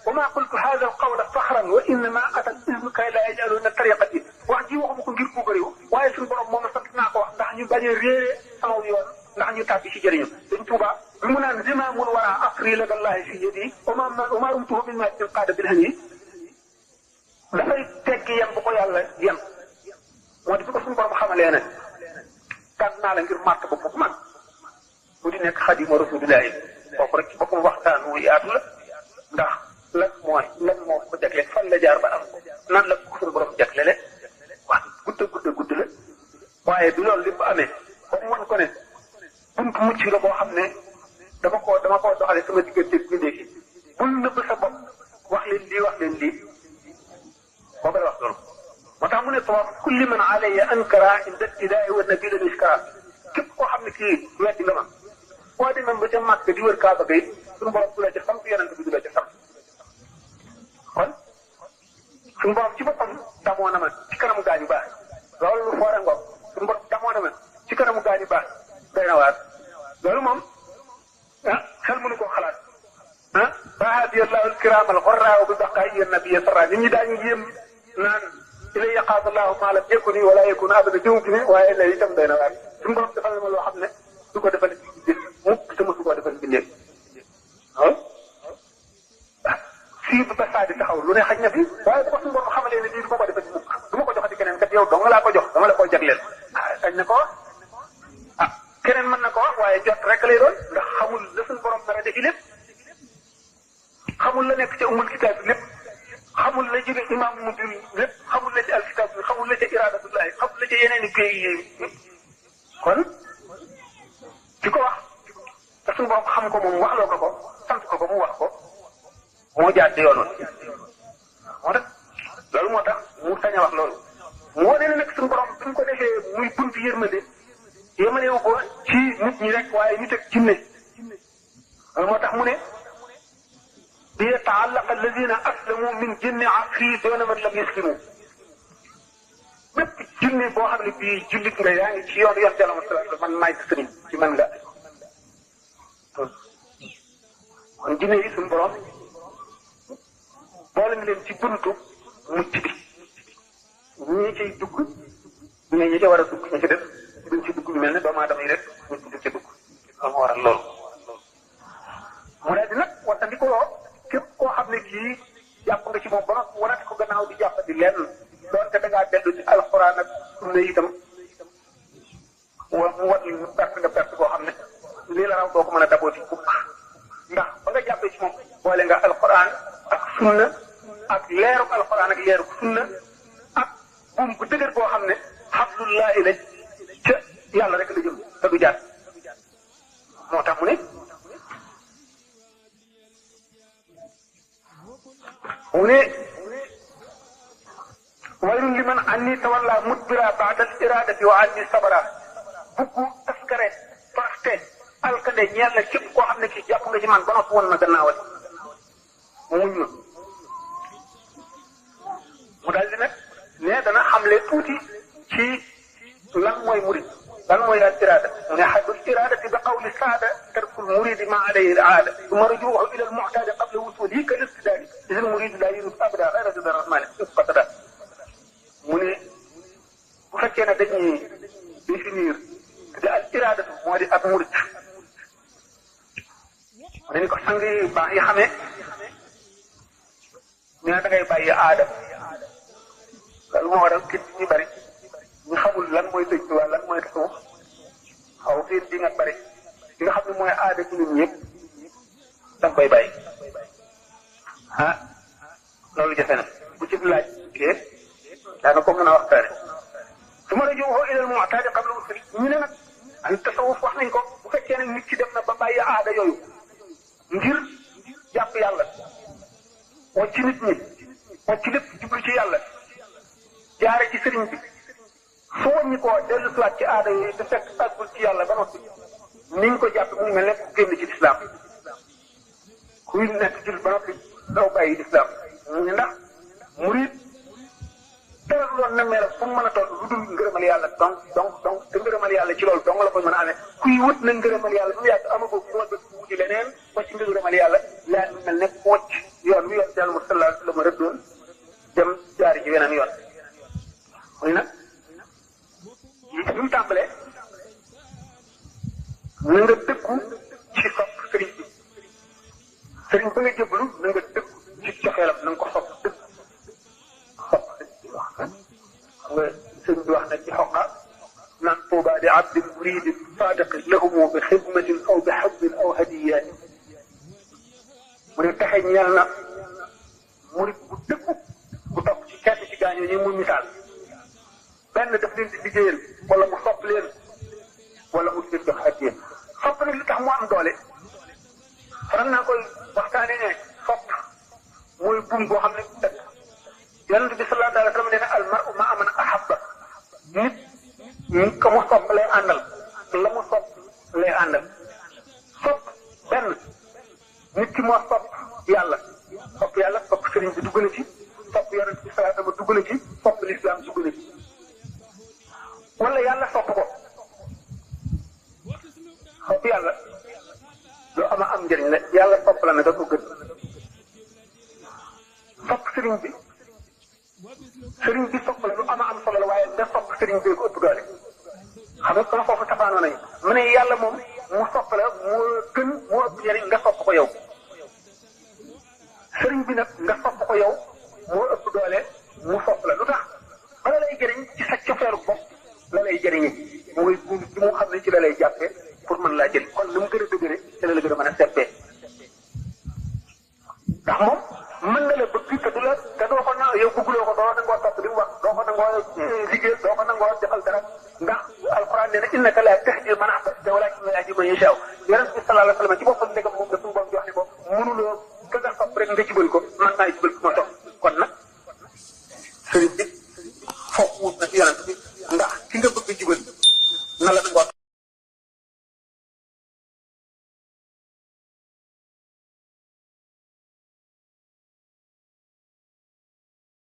wa maa qultu haadha al-qawla faxran wa innama ata al-iznu kay laa yaj'aluuna tariqati wax ji waxuma ko ngir puukarewu waaye suñu borom moom sant naa ko wax ndax ñu bañ a réere sama yoon ndax ñu tàbbi ci jëriñu Sëñ Tuubaa bi mu naan zimaamul waraa asri ladallahi fi yadi wa maa rumtuhu min maatin qaada bil hani dafay teggi yem bu ko yàlla yem moo di fi ko suñu borom xamalee ne tànn naa la ngir màtt ba mu man mu di nekk xadimu rasulillahi kooku rek ci boppam waxtaan wu yaatu la ndax lan moo ko jagle fan la jaar ba am ko nan la ko suñu borom jaglele wax gudd la waaye bi loolu lépp amee ba mu wan ko ne buntu mucc nga boo xam ne dama koo doxale sama diggante bi léegi bul nëbb sa bopp wax leen lii boo koy wax loolu moo tax mu ne tawaaf kulli man alayya ankara inda ibtidaai wa nabila miskara képp koo xam ne kii weddi nga ma boo demee ba ca màkk di wër kaaba gay suñu borom du la ca samp yonent bi du la ca samp kon suñu borom ci boppam damoo na ma ci kanamu gaañu baax loolu lu foore ngoog suñu borom damoo na ma ci kanamu gaañu baax doy na waar loolu moom xel mënu koo xalaat bahadi allahu alkiram alxorra bi baqaa'i nabiyyi sarra nit ñi daañu yéem naan ilay yaqaad allahu maa lam yakun wala yakun abada jëmu gi ne waaye lay itam doy na waar suñu borom defal na ma loo xam ne du ko defal mukk te mosu koo defal bindéef fii ba saa di taxaw lu ne xaj na fi waaye bu ko suñu borom xamalee ne lii du ma ko defal mukk du ma ko joxati keneen kat yow dong laa ko jox dama la koo jagleel xaj na ko keneen mën na ko wax waaye jot rek lay doon ndax xamul la suñu borom dara defi lépp xamul la nekk ca umul kitaab bi lépp xamul la jóge imam mubin lépp xamul la ci alkitab bi xamul la ca iradatullahi xamul la ca yeneen i pays yi kon di ko wax te suñu borom xam ko moom waxloo ko sant ko mu wax ko moo jaar ci yoon moo tax loolu moo tax mu sañ a wax loolu moo ne nag suñu borom bi mu ko defee muy buntu yërmande yemalewu ko ci nit ñi rek waaye nit ak jinne loolu moo tax mu ne bi yata'allaqa alladhina aslamu min jinni asri doona man lam yuslimu bépp jinne boo xam ne bii jullit nga yaa ngi ci yoon Yàlla man maay sëriñ ci man nga kon jinne yi suñu borom boole nga leen ci buntu mucc bi ñi ciy dugg ñi ca war a dugg ñi ci def duñ ci dugg ñu mel ne doomu aadama yi rek ñu dugg ca dugg loolu moo waral loolu mu daal di nag waxtaan di ko képp koo xam ne kii jàpp nga ci moom ba nga wanati ko gannaaw di jàpp di lenn doonte da ngaa dellu ci alxuraan ak sunna itam mu wat perte nga perte koo xam ne lii la raw doo ko mën a daboo ci ndax ba nga jàppee ci moom boole nga alquran ak sunna ak leeruk alquran ak leeruk sunna ak buum bu dëgër boo xam ne habdullahi la ca yàlla rek la jëm te du jaar moo tax mu ne waylun liman anni tawalla mudbira ba'da al-iradati wa anni sabara buggu taskare faste alkande ñeel na képp koo xam ne kii jàpp nga ci man ba noppi woon ma gannaawal muñ ma mu daal di nag ne dana xamle tuuti ci lan mooy murid lan mooy al irada mu ne xaddul iradati bi qawli saada tarkul muridi ma alayhi al aada summa rujuuhu ila al mu'taadi qabla wusulihi ka listidaadi is al muridu la yurid abada ghayra rida rahmani qatada mu ne bu fekkee ne dañuy définir te al iradatu moo di ak murid dañu ko sang yu baax yi xamee ñu ne da ngay bàyyi aada loolu moo waral képp ñu bari ñu xamul lan mooy dëj wala lan mooy tasawuf xaw seen di nga bari li nga xam ne mooy aada ci ñun ñëpp da nga koy bàyyi ah loolu jafe na bu ci laaj kee daana ko mën a waxtaane su ma rajuuhu ilal mu'taadi qabla usuli ñu ne nag an tasawuf wax nañ ko bu fekkee ne nit ki dem na ba bàyyi aada yooyu ngir jàpp yàlla wacc nit ñi wacc lépp jublu ci yàlla jaare ci sëriñ bi su wàññi koo dellu siwaat ci aada yooyu te fekk àggul ci yàlla ba noppi niñ ko jàpp mu mel ne ku génn ci lislaam kuy nekk ci ba noppi daw bàyyi lislaam mu ne ndax murid dara loon na mel fu mu mën a toll lu dul ngërëmal yàlla donc te ngërëmal yàlla ci loolu dong la koy mën a amee kuy wut na ngërëmal yàlla bu mu yàgg amagoo moo dëkk wuti leneen wacc ngërëmal yàlla laa mel ne wocc yoon wi yoon yàlla sallallahu alayhi wa sallam rëddoon dem jaari ci weneen yoon muy nag bi mu tàmbalee na nga dëkku ci sopp sëriñ bi sëriñ ba nga jëbbalu na nga dëkku ci coxeelam na nga ko sopp dëkk sopp xam nga sëriñ bi wax na ci xoqa naan tuuba di abdin muridin sadiqin lahumu bi xidmatin aw bi xubbin aw hadiyatin mu ne taxe ñeel na murid bu dëkku bu topp ci kenn ci gaañoo ñu mu misaal benn daf leen di liggéeyal wala mu sopp leen wala mu leen jox addiya sopp nag li tax mu am doole faral naa koy waxtaane ne sopp mooy buum boo xam ne dëkk yonent bi sallallahu alayhi wa sallam nee na al mar'u ma'a man ahabba nit ka mu sopp lay àndal la mu sopp lay àndal sopp benn nit ki moo sopp yàlla sopp sëriñ bi dugg na ci sopp yonent bi sallallahu alayhi wa sallam dugg na ci sopp l'islam dugg na ci wala yàlla sopp ko sopp yàlla lu am njëriñ la yàlla sopp la ne da ko gën sopp sëriñ bi sopp la lu am solo la waaye nga sopp sëriñ bi ko ëpp doole xam nga sama foofu tafaanoo nañu mu ne yàlla moom mu sopp la moo gën moo ëpp njëriñ nga sopp ko yow sëriñ bi nag nga sopp ko yow moo ëpp doole mu sopp la lu tax bala lay jëriñ ci sa cofeelu bopp la lay jëriñee mooy buum bi mu xam ne ci la lay jàppee pour mën laa jël kon lu mu gën a dëgëre te la gën a mën a seppee ndax moom mën na la bëgg te du la te doo ko na yow bëgguloo ko doo nangoo topp li mu wax doo ko nangoo liggéey doo ko nangoo defal dara ndax alquran nee na innaka laa tahdi man ahbabta walaakinna Allaaha yahdi man yashaa yonent bi sallallahu alayhi wa sallam